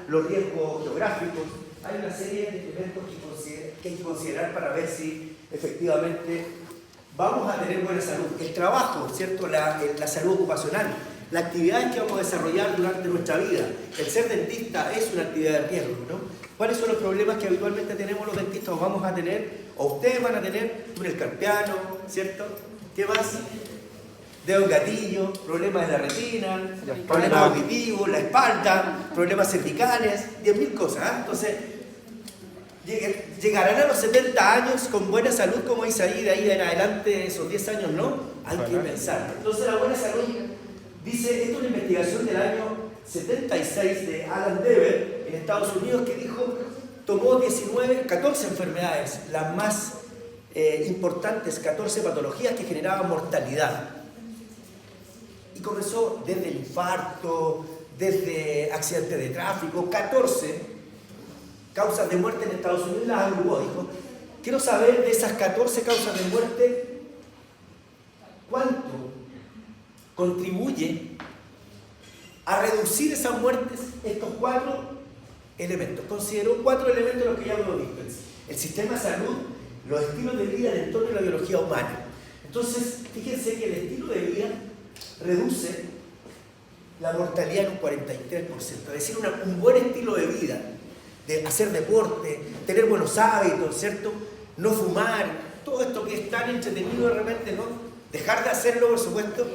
los riesgos geográficos. Hay una serie de elementos que hay que considerar para ver si efectivamente vamos a tener buena salud. El trabajo, ¿cierto? La salud ocupacional, las actividades que vamos a desarrollar durante nuestra vida. El ser dentista es una actividad de riesgo, ¿no? ¿Cuáles son los problemas que habitualmente tenemos los dentistas o vamos a tener, o ustedes van a tener? Túnel carpiano, ¿cierto? ¿Qué más? Dedo en gatillo, problemas de la retina, problemas auditivos, la espalda, problemas cervicales, 10.000 cosas, ¿eh? Entonces, llegarán a los 70 años con buena salud, como dice ahí, de ahí en adelante, esos 10 años no, hay que pensar. Entonces, la buena salud, dice, esto es una investigación del año 76 de Alan Dever en Estados Unidos, que dijo, tomó 14 enfermedades, las más importantes, 14 patologías que generaban mortalidad. Y comenzó desde el infarto, desde accidentes de tráfico, 14 causas de muerte en Estados Unidos, las agrupó. Dijo, quiero saber de esas 14 causas de muerte, ¿cuánto contribuye a reducir esas muertes estos 4 elementos? Consideró 4 elementos los que ya hemos visto: el sistema de salud, los estilos de vida, el entorno y la biología humana. Entonces, fíjense que el estilo de vida reduce la mortalidad en un 43%. Es decir, un buen estilo de vida, de hacer deporte, tener buenos hábitos, ¿cierto? No fumar, todo esto que es tan entretenido de repente, ¿no? Dejar de hacerlo, por supuesto,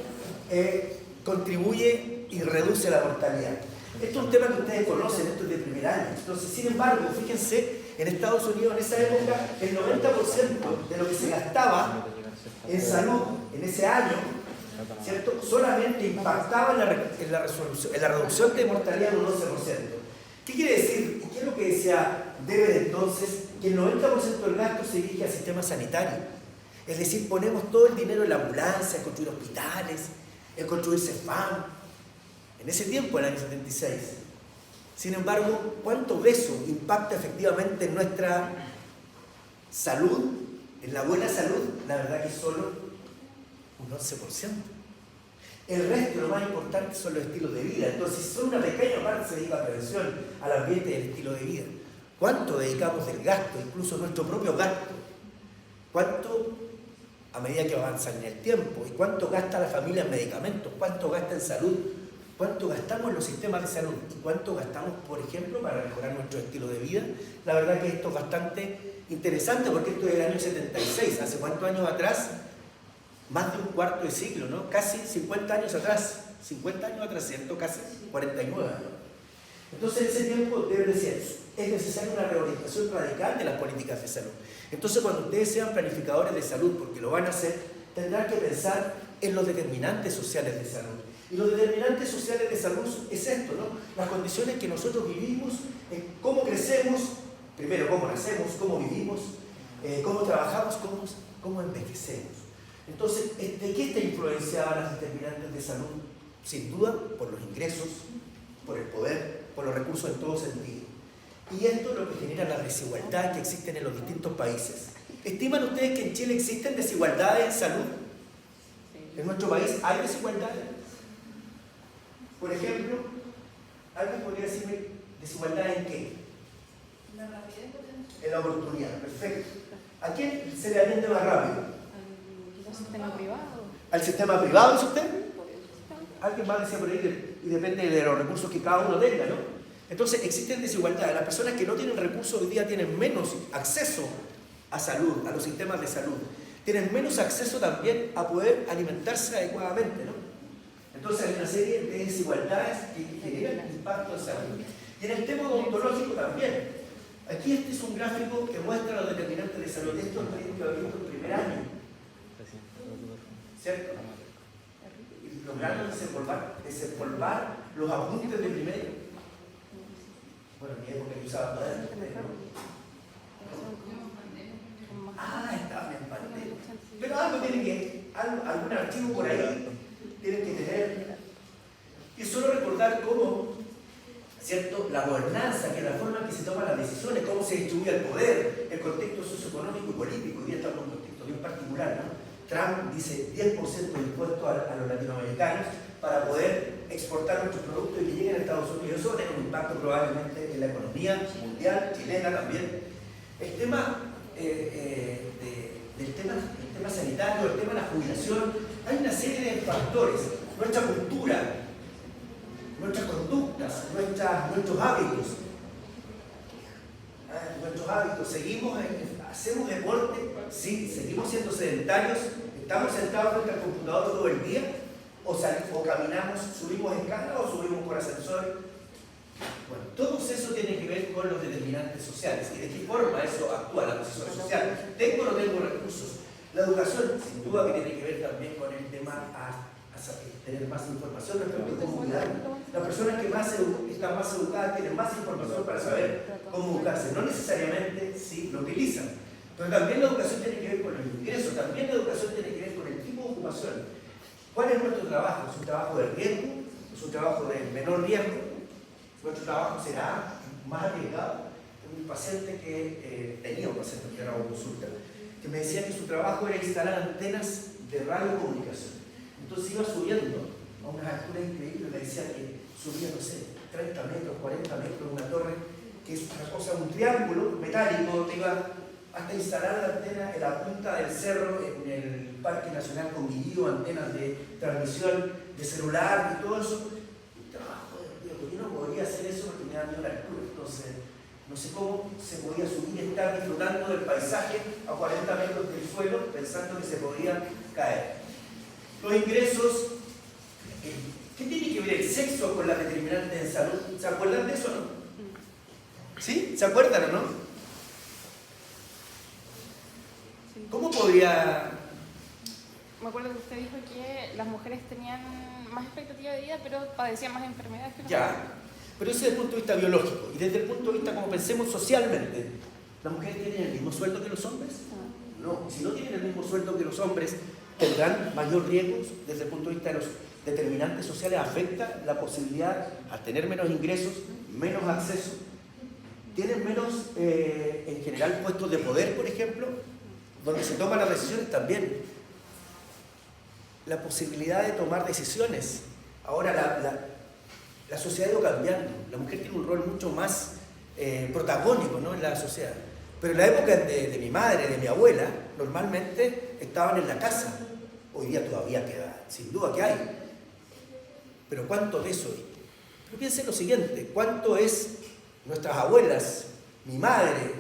contribuye y reduce la mortalidad. Esto es un tema que ustedes conocen, esto es de primer año. Entonces, sin embargo, fíjense, en Estados Unidos en esa época, el 90% de lo que se gastaba en salud en ese año, ¿cierto?, solamente impactaba en la reducción de mortalidad en un 11%. ¿Qué quiere decir? ¿Qué es lo que decía Dever entonces? Que el 90% del gasto se dirige al sistema sanitario. Es decir, ponemos todo el dinero en la ambulancia, en construir hospitales, en construir CEFAM. En ese tiempo, en el año 76. Sin embargo, ¿cuánto de eso impacta efectivamente en nuestra salud, en la buena salud? La verdad que solo un 11%. El resto, lo más importante, son los estilos de vida. Entonces, solo una pequeña parte se dedica a prevención, al ambiente y al estilo de vida. ¿Cuánto dedicamos del gasto, incluso nuestro propio gasto? ¿Cuánto, a medida que avanza en el tiempo? ¿Y cuánto gasta la familia en medicamentos? ¿Cuánto gasta en salud? ¿Cuánto gastamos en los sistemas de salud? ¿Y cuánto gastamos, por ejemplo, para mejorar nuestro estilo de vida? La verdad que esto es bastante interesante porque esto es del año 76. ¿Hace cuántos años atrás? Más de un cuarto de siglo, ¿no? Casi 50 años atrás. 50 años atrás, ¿cierto? Casi 49 años. Entonces, en ese tiempo debe decir, es necesaria una reorientación radical de las políticas de salud. Entonces, cuando ustedes sean planificadores de salud, porque lo van a hacer, tendrán que pensar en los determinantes sociales de salud. Y los determinantes sociales de salud es esto, ¿no? Las condiciones que nosotros vivimos, cómo crecemos, primero cómo nacemos, cómo vivimos, cómo trabajamos, cómo envejecemos. Entonces, ¿de qué está influenciada las determinantes de salud? Sin duda, por los ingresos, por el poder, por los recursos en todo sentido. Y esto es lo que genera las desigualdades que existen en los distintos países. ¿Estiman ustedes que en Chile existen desigualdades en salud? ¿En nuestro país hay desigualdades? Por ejemplo, ¿alguien podría decirme desigualdad en qué? La rapidez potencial. En la oportunidad, perfecto. ¿A quién se le atiende más rápido? Al sistema privado. ¿Al sistema privado, dice usted? Alguien más decía por ahí, y depende de los recursos que cada uno tenga, ¿no? Entonces, existen desigualdades. Las personas que no tienen recursos hoy día tienen menos acceso a salud, a los sistemas de salud. Tienen menos acceso también a poder alimentarse adecuadamente, ¿no? Entonces hay una serie de desigualdades que generan impacto en salud. Y en el tema odontológico también. Aquí este es un gráfico que muestra los determinantes de salud. Esto es lo que visto en primer año. ¿Cierto? Y lograron desempolvar los apuntes de primero. Bueno, en mi época yo usaba cuadernos. Estaban en pandemia. Pero algo tiene que, algún archivo por ahí tienen que tener. Y solo recordar cómo, ¿cierto?, la gobernanza, que es la forma en que se toman las decisiones, cómo se distribuye el poder, el contexto socioeconómico y político. Hoy día estamos en un contexto bien particular, ¿no? Trump dice 10% de impuestos a los latinoamericanos para poder exportar nuestros productos y que lleguen a Estados Unidos. Eso va a tener un impacto probablemente en la economía mundial, chilena también. El tema, el tema sanitario, el tema de la jubilación, hay una serie de factores. Nuestra cultura, nuestras conductas, nuestros hábitos. Hacemos deporte, sí, seguimos siendo sedentarios, estamos sentados frente al computador todo el día, o caminamos, subimos escalera o subimos por ascensor. Bueno, todo eso tiene que ver con los determinantes sociales y de qué forma eso actúa la posición social. ¿Tengo o no tengo recursos? La educación, sin duda, que tiene que ver también con el tema a tener más información respecto a cómo cuidar. Las personas que están más educadas tienen más información para saber cómo educarse. No necesariamente si lo utilizan. Pero también la educación tiene que ver con el ingreso, también la educación tiene que ver con el tipo de ocupación. ¿Cuál es nuestro trabajo? ¿Es un trabajo de riesgo? ¿Es un trabajo de menor riesgo? ¿Nuestro trabajo será más arriesgado? Un paciente tenía un paciente que era una consulta, que me decía que su trabajo era instalar antenas de radiocomunicación. Entonces iba subiendo a unas alturas increíbles, me decía que subía, no sé, 30 metros, 40 metros, una torre, que es una cosa, un triángulo metálico, que iba hasta instalar la antena en la punta del cerro, en el Parque Nacional Conguillío, antenas de transmisión de celular y todo eso. Un trabajo de riesgo. Yo no podría hacer eso porque me da miedo la altura. Entonces, no sé cómo se podía subir y estar disfrutando del paisaje a 40 metros del suelo, pensando que se podía caer. Los ingresos, ¿qué tiene que ver el sexo con las determinantes en salud? ¿Se acuerdan de eso o no? ¿Sí? ¿Se acuerdan o no? ¿Cómo podría...? Me acuerdo que usted dijo que las mujeres tenían más expectativa de vida, pero padecían más enfermedades que los hombres. Ya, pero eso desde el punto de vista biológico. Y desde el punto de vista, como pensemos socialmente, ¿las mujeres tienen el mismo sueldo que los hombres? No. Si no tienen el mismo sueldo que los hombres, tendrán mayor riesgo desde el punto de vista de los determinantes sociales. Afecta la posibilidad, al tener menos ingresos, menos acceso, tienen menos, en general, puestos de poder, por ejemplo, donde se toman las decisiones también. La posibilidad de tomar decisiones. Ahora la sociedad ha ido cambiando. La mujer tiene un rol mucho más protagónico, ¿no?, en la sociedad. Pero en la época de mi madre, de mi abuela, normalmente estaban en la casa. Hoy día todavía queda, sin duda que hay. Pero ¿cuánto de eso hay? Pero piensen lo siguiente, ¿cuánto es nuestras abuelas? Mi madre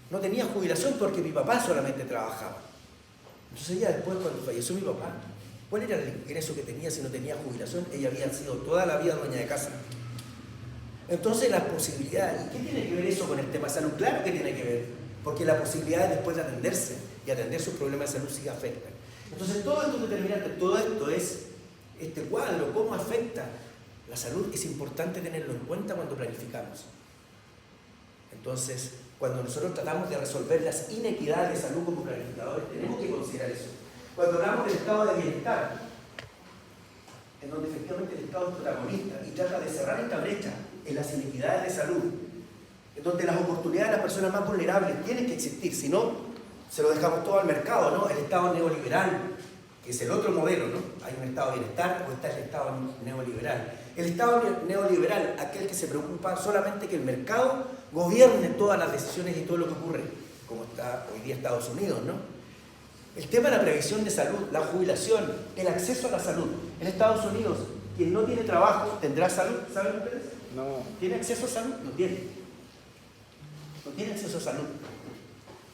no tenía jubilación porque mi papá solamente trabajaba. Entonces ella después, cuando falleció mi papá, ¿cuál era el ingreso que tenía si no tenía jubilación? Ella había sido toda la vida dueña de casa. Entonces las posibilidades, ¿y qué tiene que ver eso con el tema de salud? Claro que tiene que ver, porque la posibilidad de después de atenderse y atender sus problemas de salud sí afectan. Entonces todo esto es determinante, todo esto es este cuadro, cómo afecta la salud, es importante tenerlo en cuenta cuando planificamos. Entonces, cuando nosotros tratamos de resolver las inequidades de salud como planificadores, tenemos que considerar eso. Cuando hablamos del estado de bienestar, en donde efectivamente el Estado es protagonista y trata de cerrar esta brecha en las inequidades de salud, en donde las oportunidades de las personas más vulnerables tienen que existir, si no, se lo dejamos todo al mercado, ¿no? El Estado neoliberal, que es el otro modelo, ¿no? Hay un Estado de bienestar o está el Estado neoliberal. El Estado neoliberal, aquel que se preocupa solamente que el mercado gobierne todas las decisiones y todo lo que ocurre, como está hoy día Estados Unidos, ¿no? El tema de la previsión de salud, la jubilación, el acceso a la salud. En Estados Unidos, quien no tiene trabajo, ¿tendrá salud? ¿Saben ustedes? No. ¿Tiene acceso a salud? No tiene. No tiene acceso a salud.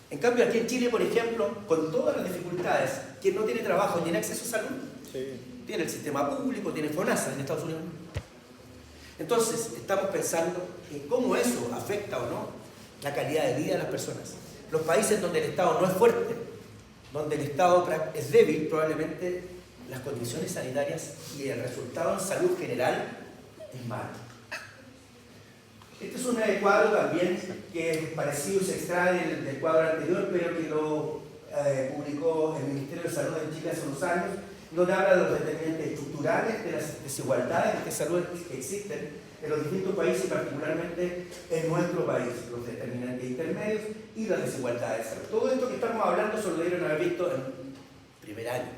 En cambio, aquí en Chile, por ejemplo, con todas las dificultades, quien no tiene trabajo, ¿tiene acceso a salud? Sí. Tiene el sistema público, tiene FONASA en Estados Unidos. Entonces, estamos pensando en cómo eso afecta o no la calidad de vida de las personas. Los países donde el Estado no es fuerte, donde el Estado es débil, probablemente las condiciones sanitarias y el resultado en salud general es malo. Este es un cuadro también que es parecido, se extrae del cuadro anterior, pero que lo publicó el Ministerio de Salud en Chile hace unos años, donde habla de los determinantes estructurales, de las desigualdades de salud que existen en los distintos países y particularmente en nuestro país, los determinantes intermedios y las desigualdades de salud. Todo esto que estamos hablando se lo debieron haber visto en primer año.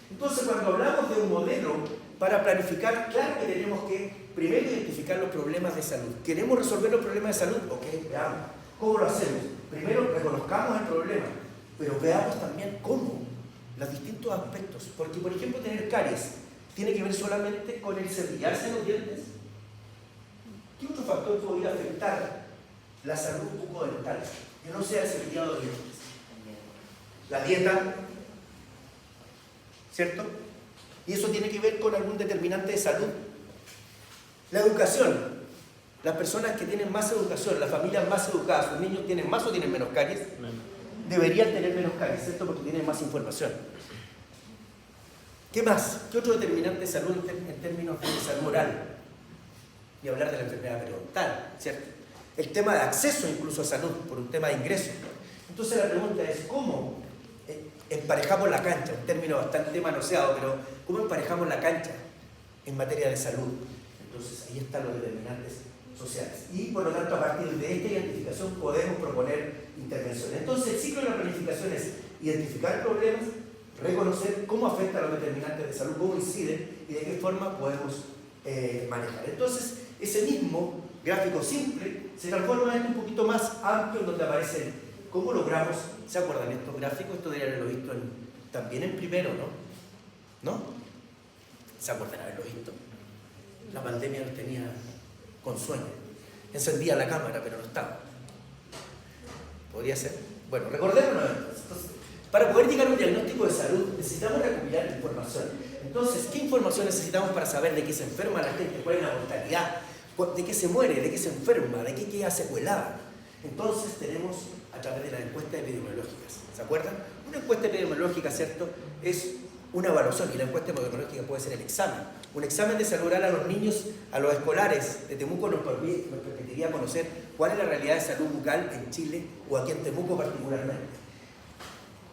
Entonces, cuando hablamos de un modelo para planificar, claro que tenemos que primero identificar los problemas de salud. ¿Queremos resolver los problemas de salud? Ok, veamos. ¿Cómo lo hacemos? Primero reconozcamos el problema, pero veamos también cómo, los distintos aspectos. Porque, por ejemplo, tener caries tiene que ver solamente con el cepillarse los dientes. ¿Qué otro factor podría afectar la salud bucodental? Que no sea el cepillado de dientes. La dieta, ¿cierto? Y eso tiene que ver con algún determinante de salud. La educación. Las personas que tienen más educación, las familias más educadas, sus niños tienen más o tienen menos caries, deberían tener menos caries, ¿cierto? Porque tienen más información. ¿Qué más? ¿Qué otro determinante de salud en términos de salud oral? Y hablar de la enfermedad periodontal, ¿cierto? El tema de acceso incluso a salud, por un tema de ingreso. Entonces la pregunta es, ¿cómo emparejamos la cancha? Un término bastante manoseado, pero ¿cómo emparejamos la cancha en materia de salud? Entonces ahí están los determinantes sociales. Y por lo tanto, a partir de esta identificación podemos proponer intervenciones. Entonces el ciclo de la planificación es identificar problemas, reconocer cómo afectan los determinantes de salud, cómo inciden y de qué forma podemos manejar. Entonces, ese mismo gráfico simple se transforma en un poquito más amplio, en donde aparecen cómo logramos, ¿se acuerdan estos gráficos? Esto deberían haberlo visto también en primero, ¿no? ¿No? ¿Se acuerdan haberlo visto? La pandemia nos tenía con sueño. Encendía la cámara, pero no estaba. ¿Podría ser? Bueno, recordémonos entonces. Para poder llegar a un diagnóstico de salud necesitamos recopilar información. Entonces, ¿qué información necesitamos para saber de qué se enferma la gente? ¿Cuál es la mortalidad? ¿De qué se muere? ¿De qué se enferma? ¿De qué queda secuelada? Entonces tenemos a través de las encuestas epidemiológicas. ¿Se acuerdan? Una encuesta epidemiológica, ¿cierto? Es una evaluación, y la encuesta epidemiológica puede ser el examen. Un examen de salud oral a los niños, a los escolares de Temuco nos permitiría conocer cuál es la realidad de salud bucal en Chile o aquí en Temuco particularmente.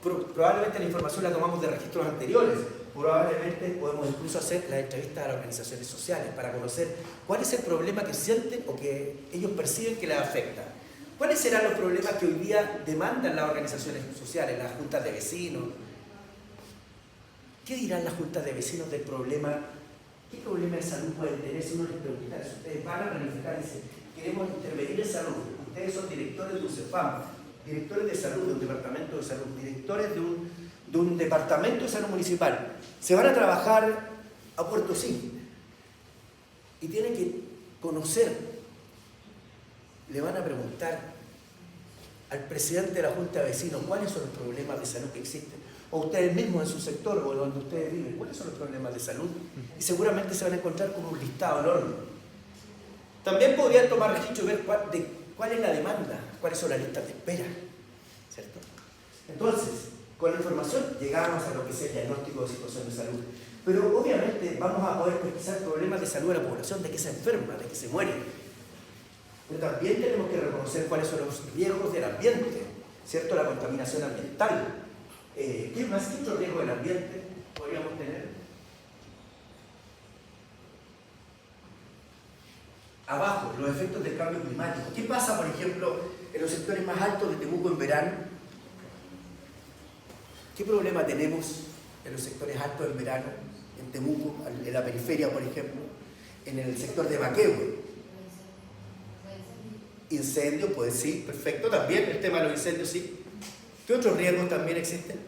Probablemente la información la tomamos de registros anteriores, probablemente podemos incluso hacer las entrevistas a las organizaciones sociales para conocer cuál es el problema que sienten o que ellos perciben que les afecta. ¿Cuáles serán los problemas que hoy día demandan las organizaciones sociales, las juntas de vecinos? ¿Qué dirán las juntas de vecinos del problema? ¿Qué problema de salud pueden tener si uno les pregunta eso? Ustedes van a planificar y dicen, queremos intervenir en salud. Ustedes son directores de un CEFAM, directores de salud de un departamento de salud, directores de un departamento de salud municipal. Se van a trabajar a Puerto Sim y tienen que conocer, le van a preguntar al presidente de la Junta de Vecinos cuáles son los problemas de salud que existen, o ustedes mismos en su sector o donde ustedes viven, cuáles son los problemas de salud, y seguramente se van a encontrar con un listado enorme. También podrían tomar registro y ver cuál es la demanda, cuáles son las listas de espera, ¿cierto? Entonces, con la información llegamos a lo que es el diagnóstico de situación de salud. Pero obviamente vamos a poder pesquisar problemas de salud de la población, de que se enferma, de que se muere. Pero también tenemos que reconocer cuáles son los riesgos del ambiente, ¿cierto? La contaminación ambiental. ¿Qué más que otro riesgo del ambiente podríamos tener? Abajo, los efectos del cambio climático. ¿Qué pasa, por ejemplo, en los sectores más altos de Temuco en verano? ¿Qué problema tenemos en los sectores altos en verano? En Temuco, en la periferia, por ejemplo, en el sector de Maquehue. Incendios, pues sí, perfecto, también el tema de los incendios, sí. ¿Qué otros riesgos también existen?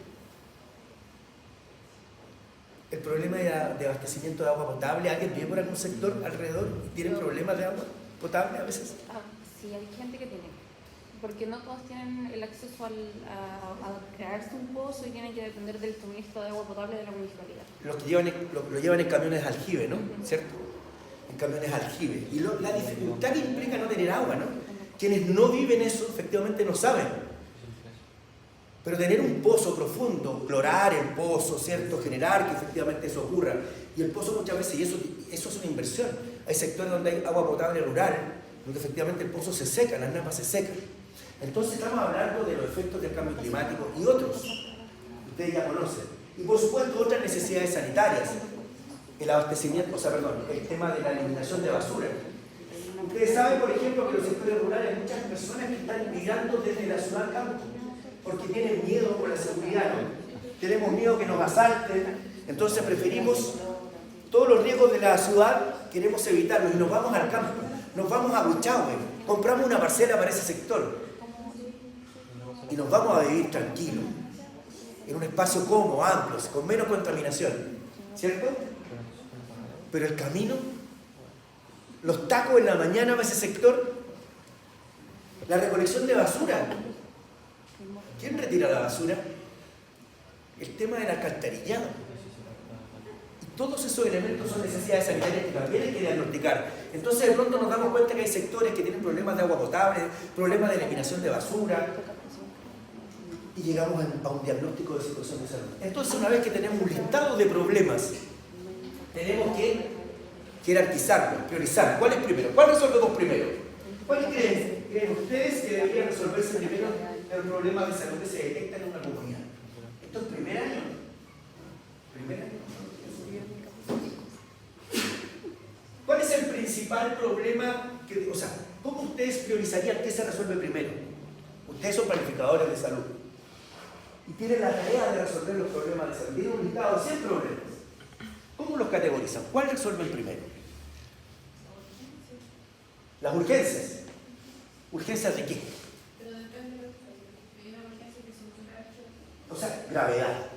El problema de abastecimiento de agua potable. ¿Alguien vive por algún sector alrededor y tiene problemas de agua potable a veces? Sí, hay gente que tiene, porque no todos tienen el acceso a crearse un pozo y tienen que depender del suministro de agua potable de la municipalidad. Los que lo llevan en camiones de aljibe, ¿no? ¿Cierto? En camiones de aljibe. Y la dificultad que implica no tener agua, ¿no? Quienes no viven eso, efectivamente no saben. Pero tener un pozo profundo, clorar el pozo, ¿cierto? Generar que efectivamente eso ocurra. Y el pozo muchas veces, y eso es una inversión. Hay sectores donde hay agua potable rural, donde efectivamente el pozo se seca, las napas se secan. Entonces estamos hablando de los efectos del cambio climático y otros, ustedes ya conocen. Y por supuesto otras necesidades sanitarias, el abastecimiento, el tema de la eliminación de basura. Ustedes saben, por ejemplo, que en los sectores rurales hay muchas personas que están migrando desde la ciudad al campo, porque tienen miedo por la seguridad, ¿no? Tenemos miedo que nos asalten, entonces preferimos Todos los riesgos de la ciudad queremos evitarlos y nos vamos al campo, nos vamos a Buchahue, compramos una parcela para ese sector y nos vamos a vivir tranquilos, en un espacio cómodo, amplio, con menos contaminación, ¿cierto? Pero el camino, los tacos en la mañana para ese sector, la recolección de basura. ¿Quién retira la basura? El tema del alcantarillado. Y todos esos elementos son necesidades sanitarias que también hay que diagnosticar. Entonces de pronto nos damos cuenta que hay sectores que tienen problemas de agua potable, problemas de eliminación de basura, y llegamos a un diagnóstico de situación de salud. Entonces, una vez que tenemos un listado de problemas, tenemos que jerarquizarlos, priorizar. ¿Cuál es primero? ¿Cuál resolvemos primero? ¿Cuáles creen ustedes que deberían resolverse primero el problema de salud que se detecta en una comunidad? ¿Esto es primer año? ¿Primer año? ¿Cuál es el principal problema? O sea, ¿cómo ustedes priorizarían qué se resuelve primero? Ustedes son planificadores de salud y tienen la tarea de resolver los problemas de salud. Tienen un listado de 100 problemas. ¿Cómo los categorizan? ¿Cuál resuelven primero? Las urgencias. ¿Urgencias de qué? O sea, gravedad.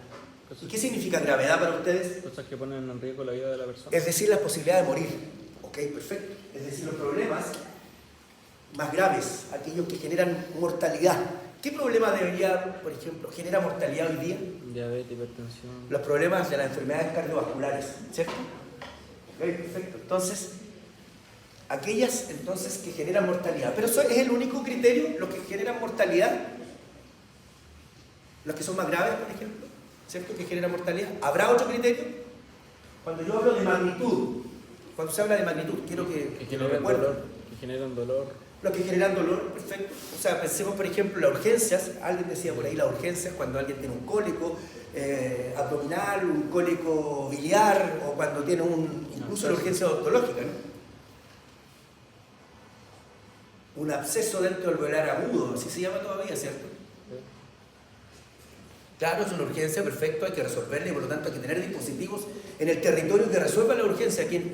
¿Y qué significa gravedad para ustedes? Cosas que ponen en riesgo la vida de la persona. Es decir, la posibilidad de morir. Ok, perfecto. Es decir, los problemas más graves, aquellos que generan mortalidad. ¿Qué problema debería, por ejemplo, genera mortalidad hoy día? Diabetes, hipertensión. Los problemas de las enfermedades cardiovasculares, ¿cierto? Ok, perfecto. Entonces, aquellas entonces que generan mortalidad. Pero eso es el único criterio, los que generan mortalidad, los que son más graves, por ejemplo, ¿cierto? Que generan mortalidad. ¿Habrá otro criterio? Cuando yo hablo de magnitud, cuando se habla de magnitud, quiero que lo recuerden. Que generan dolor. Los que generan dolor, perfecto. O sea, pensemos, por ejemplo, las urgencias. Alguien decía por ahí las urgencias cuando alguien tiene un cólico abdominal, un cólico biliar, o cuando tiene incluso la urgencia odontológica, ¿no? Un absceso dentro del velar agudo, así se llama todavía, ¿cierto? Claro, es una urgencia, perfecto, hay que resolverla y por lo tanto hay que tener dispositivos en el territorio que resuelvan la urgencia. Aquí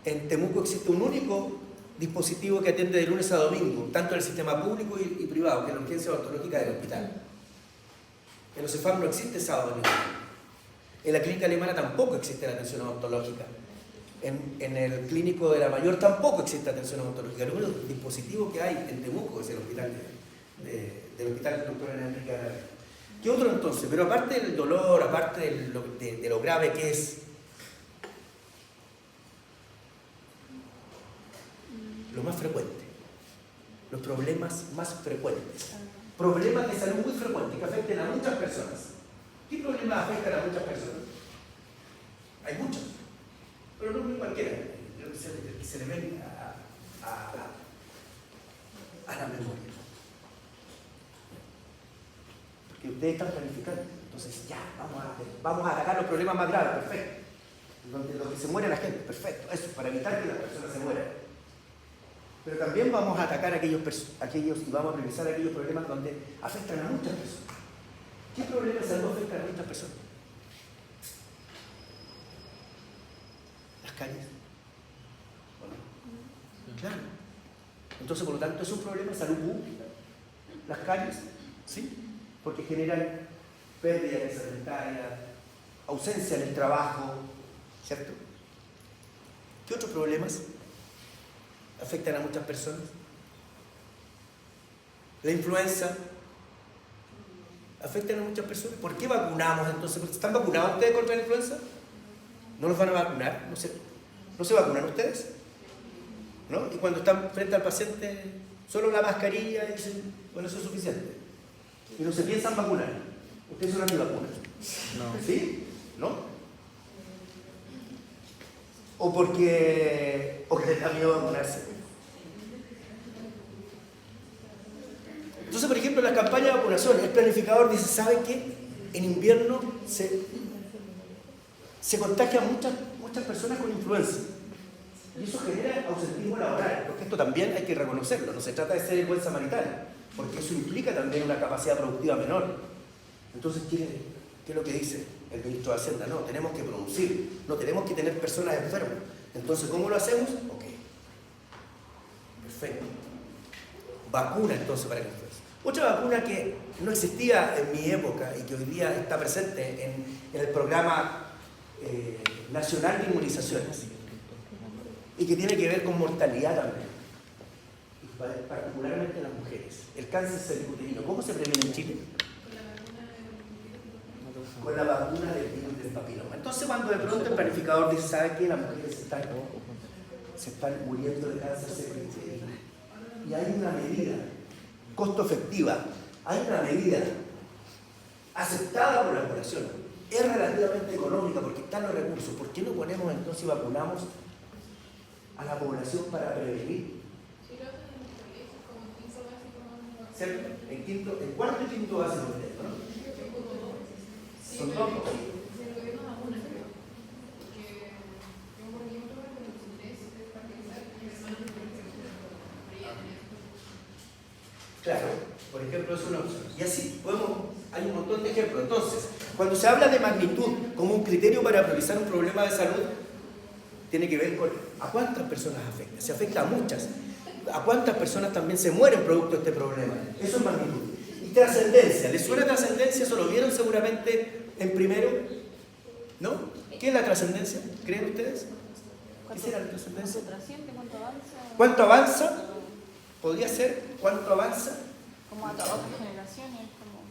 en Temuco existe un único dispositivo que atiende de lunes a domingo, tanto en el sistema público y privado, que es la urgencia odontológica del hospital. En los CEFAM no existe sábado ni domingo. En la clínica alemana tampoco existe la atención odontológica. En el clínico de la Mayor tampoco existe atención odontológica. El único dispositivo que hay en Temuco es el hospital del hospital Dr. Enrique Aravena. ¿Qué otro entonces? Pero aparte del dolor, aparte de lo grave que es, lo más frecuente, los problemas más frecuentes, problemas de salud muy frecuentes que afecten a muchas personas. ¿Qué problemas afectan a muchas personas? Hay muchos, pero no muy cualquiera, que se le ven a la memoria. Porque ustedes están planificando, entonces ya, vamos a atacar los problemas más graves, perfecto. Donde se muere la gente, perfecto, eso, para evitar que las personas se mueran. Pero también vamos a atacar aquellos y vamos a priorizar aquellos problemas donde afectan a muchas personas. ¿Qué problemas de salud afectan a muchas personas? Las calles. ¿No? Claro. Entonces, por lo tanto, es un problema de salud pública. Las calles, ¿sí? Porque generan pérdida de alimentaria, ausencia en el trabajo, ¿cierto? ¿Qué otros problemas afectan a muchas personas? La influenza afecta a muchas personas. ¿Por qué vacunamos entonces? ¿Están vacunados ustedes contra la influenza? ¿No los van a vacunar? ¿No se vacunan ustedes? ¿No? Y cuando están frente al paciente, solo la mascarilla y dicen, bueno, eso es suficiente. Y no se piensan vacunar. ¿Ustedes son antivacunas? No. ¿Sí? ¿No? ¿O porque les da miedo vacunarse? Entonces, por ejemplo, en las campañas de vacunación, el planificador dice, ¿saben qué? En invierno se contagian muchas personas con influenza. Y eso genera ausentismo laboral, porque esto también hay que reconocerlo, no se trata de ser el buen samaritano, porque eso implica también una capacidad productiva menor. Entonces, ¿qué es lo que dice el ministro de Hacienda, no, tenemos que producir, no tenemos que tener personas enfermas. Entonces, ¿cómo lo hacemos? Ok, perfecto. Vacuna entonces para que no. Otra vacuna que no existía en mi época y que hoy día está presente en el programa nacional de inmunizaciones y que tiene que ver con mortalidad también, y particularmente en las mujeres, el cáncer cervicuterino. ¿Cómo se previene en Chile? Con la vacuna del virus del papiloma. Entonces, cuando de pronto el planificador dice, ¿sabe qué? Las mujeres se están muriendo de cáncer cervicuterino y hay una medida costo efectiva, hay una medida aceptada por la población, es relativamente económica porque están los recursos. ¿Por qué no ponemos entonces y vacunamos a la población para prevenir? ¿Cierto? En cuarto y quinto básico, ¿no? Son dos. Claro, por ejemplo, es una opción. Y así, hay un montón de ejemplos. Entonces, cuando se habla de magnitud como un criterio para priorizar un problema de salud, tiene que ver con a cuántas personas afecta. Se afecta a muchas. A cuántas personas también se mueren producto de este problema. Eso es magnitud. Y trascendencia. ¿Les suena trascendencia? ¿Eso lo vieron seguramente en primero? ¿No? ¿Qué es la trascendencia? ¿Creen ustedes? ¿Qué será la trascendencia? ¿Cuánto trasciende? ¿Cuánto avanza? ¿Cuánto avanza? ¿Podría ser? ¿Cuánto avanza? Como a todas las generaciones, como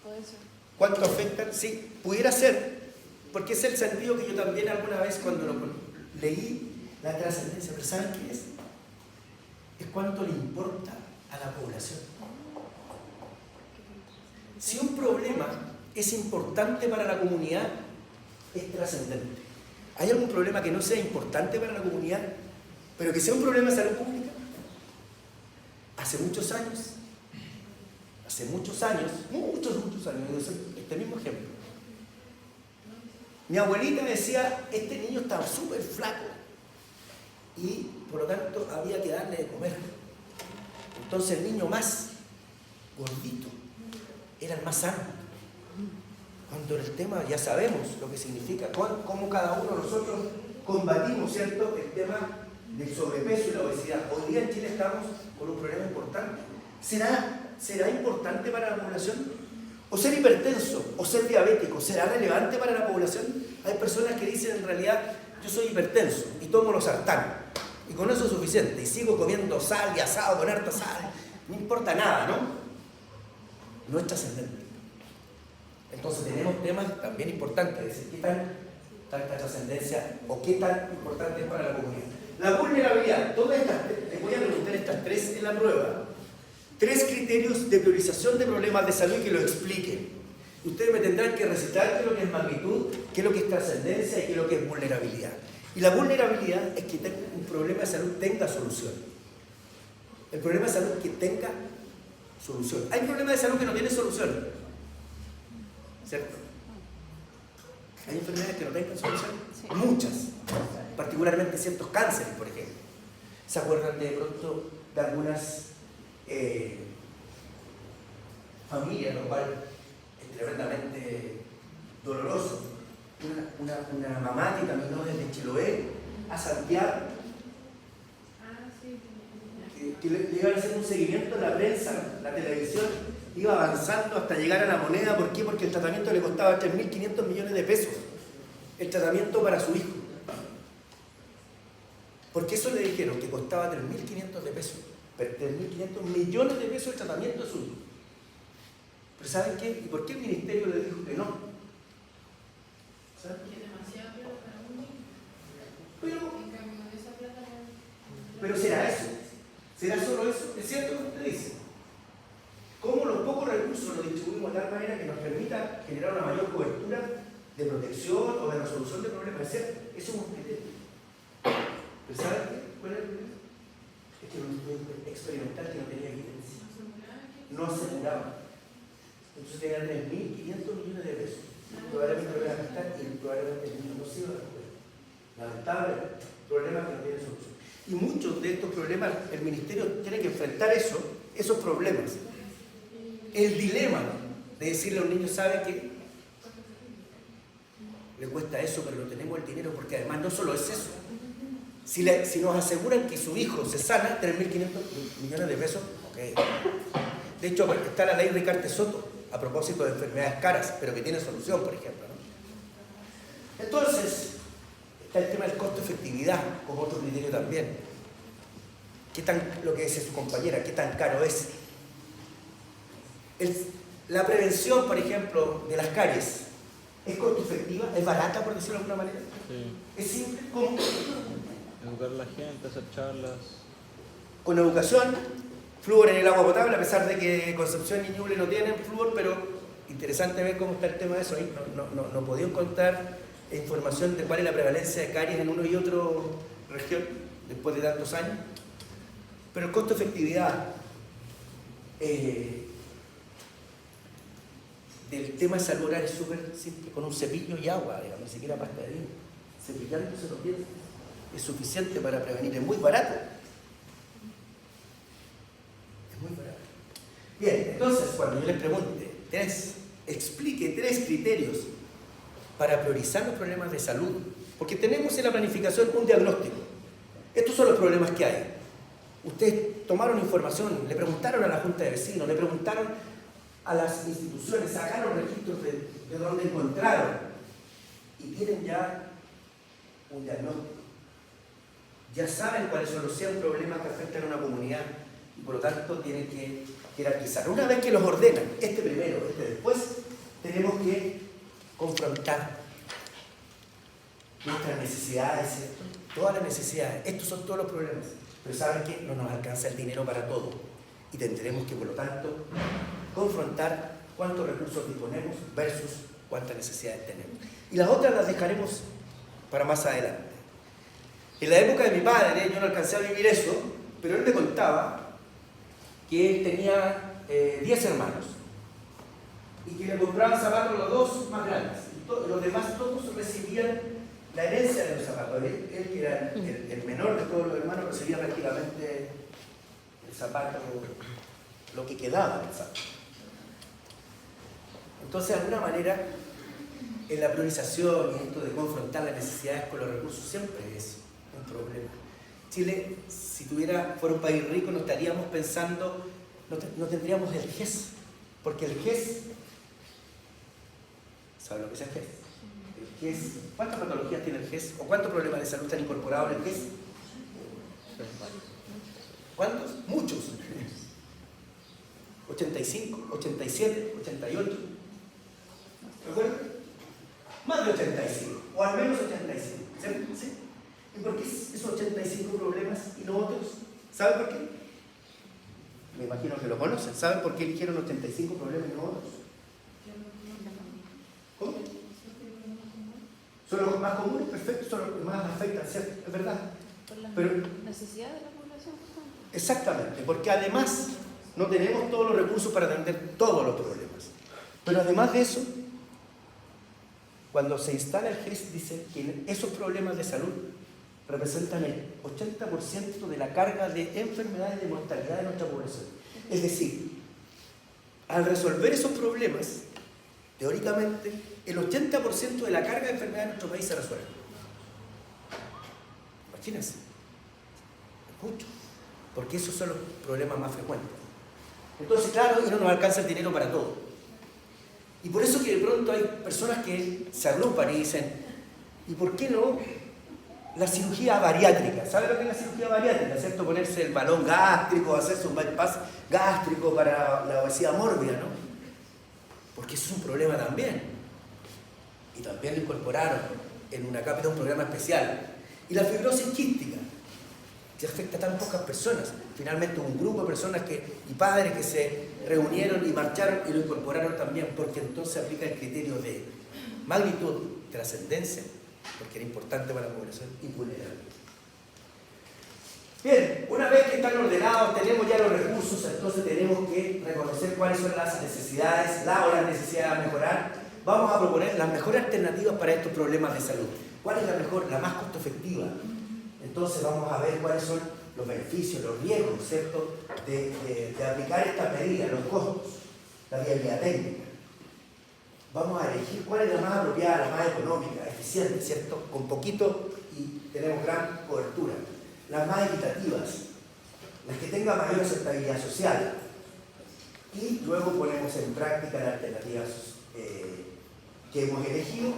todo eso. ¿Cuánto afecta? Sí, pudiera ser, porque es el sentido que yo también alguna vez cuando leí la trascendencia, pero ¿saben qué es? Es cuánto le importa a la población. Si un problema es importante para la comunidad, es trascendente. ¿Hay algún problema que no sea importante para la comunidad, pero que sea un problema de salud pública? Hace muchos años, muchos años, este mismo ejemplo. Mi abuelita decía, este niño estaba súper flaco y por lo tanto había que darle de comer. Entonces el niño más gordito era el más sano. Cuando el tema ya sabemos lo que significa, cómo cada uno de nosotros combatimos, ¿cierto?, el tema del sobrepeso y la obesidad. Hoy día en Chile estamos con un problema importante. ¿Será importante para la población? ¿O ser hipertenso o ser diabético será relevante para la población? Hay personas que dicen en realidad, yo soy hipertenso y tomo los sartán y con eso es suficiente y sigo comiendo sal y asado con harta sal, no importa nada, ¿no? No es trascendente. Entonces tenemos temas también importantes, es decir, qué tanta trascendencia o qué tan importante es para la comunidad. La vulnerabilidad, les voy a preguntar estas tres en la prueba. 3 criterios de priorización de problemas de salud y que lo expliquen. Ustedes me tendrán que recitar qué es lo que es magnitud, qué es lo que es trascendencia y qué es lo que es vulnerabilidad. Y la vulnerabilidad es que un problema de salud tenga solución. El problema de salud es que tenga solución. Hay problemas de salud que no tienen solución, ¿cierto? Hay enfermedades que no tengan solución, sí. Muchas, particularmente ciertos cánceres, por ejemplo. ¿Se acuerdan de pronto de algunas familias, lo cual es tremendamente doloroso? Una mamá que caminó desde Chiloé a Santiago, que le iban a hacer un seguimiento en la prensa, la televisión, iba avanzando hasta llegar a La Moneda. ¿Por qué? Porque el tratamiento le costaba 3.500 millones de pesos, el tratamiento para su hijo. Porque eso le dijeron que costaba 3.500 de pesos, 3.500 millones de pesos el tratamiento de su hijo. Pero ¿saben qué? ¿Y por qué el ministerio le dijo que no? ¿Saben? Pero ¿será eso? ¿Será solo eso? ¿Es cierto lo que usted dice? ¿Cómo los pocos recursos los distribuimos de tal manera que nos permita generar una mayor cobertura de protección o de resolución de problemas? ¿Es cierto? Eso es un criterio. ¿Pero saben qué? ¿Cuál es el problema? Es que era un estudio experimental que no tenía evidencia. No aseguraba. Entonces tenían 3.500 millones de pesos. Probablemente lo iban a gastar y probablemente el niño no se iba a recuperar. Lamentable problema que no tiene solución. Y muchos de estos problemas, el ministerio tiene que enfrentar esos problemas. El dilema de decirle a un niño, ¿sabe qué? le cuesta eso, pero no tenemos el dinero, porque además no solo es eso. Si nos aseguran que su hijo se sana, 3.500 millones de pesos, ok. De hecho, está la ley Ricardo Soto, a propósito de enfermedades caras, pero que tiene solución, por ejemplo, ¿no? Entonces, está el tema del costo-efectividad, como otro criterio también. Lo que dice su compañera, ¿qué tan caro es? La prevención, por ejemplo, de las caries, ¿es costo-efectiva? ¿Es barata, por decirlo de alguna manera? Sí. ¿Es simple? ¿Cómo? Educar a la gente, hacer charlas. Con educación, flúor en el agua potable, a pesar de que Concepción y Ñuble no tienen flúor, pero interesante ver cómo está el tema de eso. Ahí no he podido encontrar información de cuál es la prevalencia de caries en uno y otro región, después de tantos años. Pero el costo-efectividad del tema de salud oral es súper simple, con un cepillo y agua, digamos, ni siquiera pasta de dientes. Cepillándose los dientes es suficiente para prevenir, es muy barato. Es muy barato. Bien, entonces cuando yo les pregunte, explique 3 criterios para priorizar los problemas de salud, porque tenemos en la planificación un diagnóstico. Estos son los problemas que hay. Ustedes tomaron información, le preguntaron a la Junta de Vecinos, le preguntaron a las instituciones, sacaron registros de donde encontraron y tienen ya un diagnóstico. Ya saben cuáles son los 100 problemas que afectan a una comunidad y por lo tanto tienen que jerarquizar. Una vez que los ordenan, este primero, este después, tenemos que confrontar nuestras necesidades, ¿cierto? Todas las necesidades. Estos son todos los problemas. Pero ¿saben qué? No nos alcanza el dinero para todo. Y tendremos que, por lo tanto, confrontar cuántos recursos disponemos versus cuántas necesidades tenemos. Y las otras las dejaremos para más adelante. En la época de mi padre, yo no alcancé a vivir eso, pero él me contaba que él tenía 10 hermanos y que le compraban zapatos los 2 más grandes. Y los demás todos recibían la herencia de los zapatos. Él que era el menor de todos los hermanos, recibía prácticamente el zapato, lo que quedaba del zapato. Entonces, de alguna manera, en la priorización y esto de confrontar las necesidades con los recursos siempre es un problema. Chile, si fuera un país rico, no estaríamos pensando, no tendríamos el GES, porque el GES, ¿saben lo que es el GES? El GES, ¿cuántas patologías tiene el GES? ¿O cuántos problemas de salud están incorporados en el GES? ¿Cuántos? Muchos. 85, 87, 88. ¿Recuerdan? Más de 85, o al menos 85. ¿Sí? ¿Y por qué esos 85 problemas y no otros? ¿Saben por qué? Me imagino que lo conocen. ¿Saben por qué eligieron 85 problemas y no otros? ¿Cómo? Son los más comunes, perfecto, son los que más afectan, ¿cierto? Es verdad. Por las Pero, necesidades de la población. exactamente, porque además no tenemos todos los recursos para atender todos los problemas. Pero además de eso, cuando se instala el GES, dice que esos problemas de salud representan el 80% de la carga de enfermedades de mortalidad de nuestra población. Es decir, al resolver esos problemas, teóricamente, el 80% de la carga de enfermedades de nuestro país se resuelve. Imagínense. Es mucho. Porque esos son los problemas más frecuentes. Entonces, claro, y no nos alcanza el dinero para todo. Y por eso que de pronto hay personas que se agrupan y dicen, ¿y por qué no la cirugía bariátrica? ¿Sabe lo que es la cirugía bariátrica? ¿Cierto? Ponerse el balón gástrico, hacerse un bypass gástrico para la obesidad mórbida, ¿no? Porque eso es un problema también. Y también lo incorporaron en una cápita un programa especial. Y la fibrosis quística, que afecta a tan pocas personas. Finalmente un grupo de personas y padres que se reunieron y marcharon y lo incorporaron también, porque entonces aplica el criterio de magnitud, trascendencia, porque era importante para la población y vulnerable. Bien, una vez que están ordenados, tenemos ya los recursos, entonces tenemos que reconocer cuáles son las necesidades, las necesidades a mejorar. Vamos a proponer las mejores alternativas para estos problemas de salud. ¿Cuál es la mejor, la más costo efectiva? Entonces vamos a ver cuáles son los beneficios, los riesgos, ¿cierto?, de aplicar estas medidas, los costos, la viabilidad técnica. vamos a elegir cuál es la más apropiada, la más económica, eficiente, ¿cierto? Con poquito y tenemos gran cobertura. Las más equitativas, las que tengan mayor aceptabilidad social. Y luego ponemos en práctica las alternativas que hemos elegido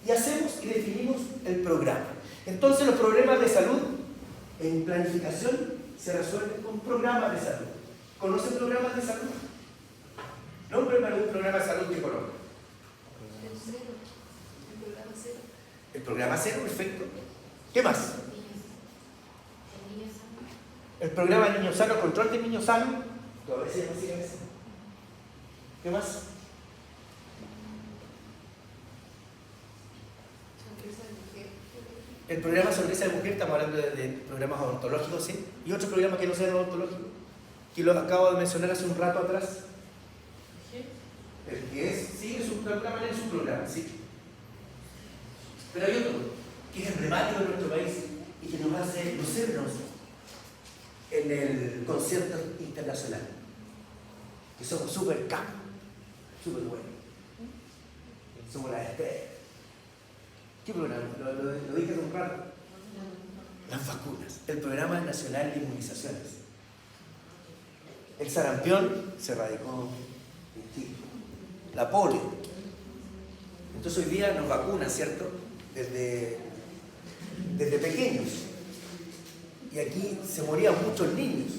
y hacemos y definimos el programa. Entonces los problemas de salud en planificación se resuelven con programas de salud. ¿Conocen programas de salud? Nómbreme algún programa de salud que conozcan. El programa cero, perfecto. ¿Qué más? El programa de niño sano, control de niño sano. Todavía se llama así. ¿Qué más? El programa Sonrisa de Mujer, estamos hablando de programas odontológicos, ¿sí? Y otro programa que no sea odontológico, que lo acabo de mencionar hace un rato atrás. El que es, sí, es un programa, es un programa, sí. Pero hay otro, que es emblemático de nuestro país y que nos hace lucernos en el concierto internacional. Que somos súper capos, súper buenos. Somos las estrellas. ¿Qué programa? Lo dije hace un rato. Las vacunas. El Programa Nacional de Inmunizaciones. El sarampión se erradicó en Chile. La polio. Entonces hoy día nos vacunan, ¿cierto? Desde pequeños. Y aquí se morían muchos niños.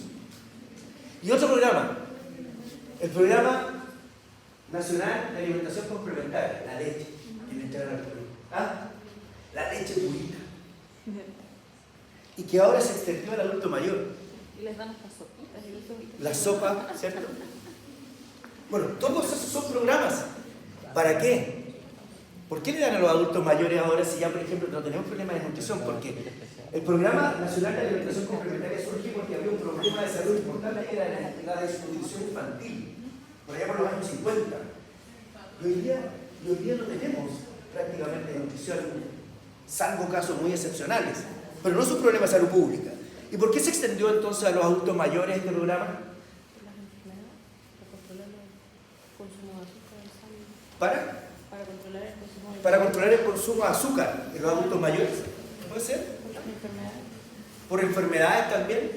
Y otro programa. El Programa Nacional de Alimentación Complementaria. La leche. Que le entregan al pueblo. ¿Ah? La leche purita. Y que ahora se extendió al adulto mayor. Y les dan hasta sopitas. La sopa, ¿cierto? Bueno, todos esos son programas. ¿Para qué? ¿Por qué le dan a los adultos mayores ahora si ya, por ejemplo, no tenemos problemas de nutrición? Porque el Programa Nacional de Alimentación Complementaria surgió porque había un problema de salud importante que era la desnutrición infantil, por allá por los años 50. Y hoy día no tenemos prácticamente nutrición, salvo casos muy excepcionales, pero no es un problema de salud pública. ¿Y por qué se extendió entonces a los adultos mayores este programa? Para controlar el consumo de azúcar en los adultos mayores. ¿Puede ser? Por enfermedades también.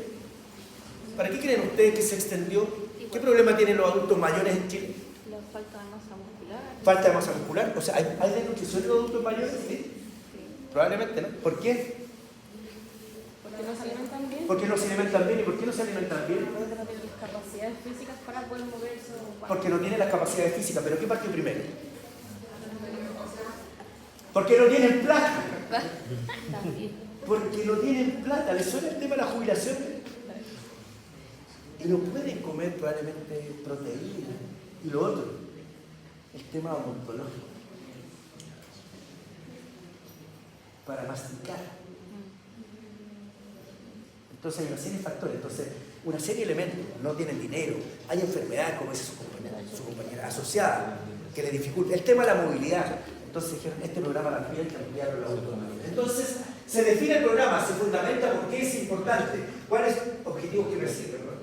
¿Para qué creen ustedes que se extendió? ¿Qué problema tienen los adultos mayores en Chile? La falta de masa muscular. Falta de masa muscular. O sea, ¿hay desnutrición en los adultos mayores? Sí. Probablemente, ¿no? ¿Por qué? Porque no se alimentan bien. Porque no se alimentan bien. ¿Y por qué no se alimentan bien? Porque no tienen las capacidades físicas para poder moverse. Porque no tienen las capacidades físicas. ¿Pero qué partió primero? Porque no tienen plata. Porque no tienen plata. ¿Les suena el tema de la jubilación? Y no pueden comer probablemente proteína. Y lo otro, el tema odontológico. Para masticar. Entonces hay una serie de factores. Entonces, una serie de elementos. No tienen dinero. Hay enfermedades, como dice su compañera asociada, que le dificulta. El tema de la movilidad. Entonces dijeron, este programa también hay que ampliarlo a los adultos mayores. Entonces, se define el programa, se fundamenta por qué es importante, cuáles objetivos que persigue, ¿verdad?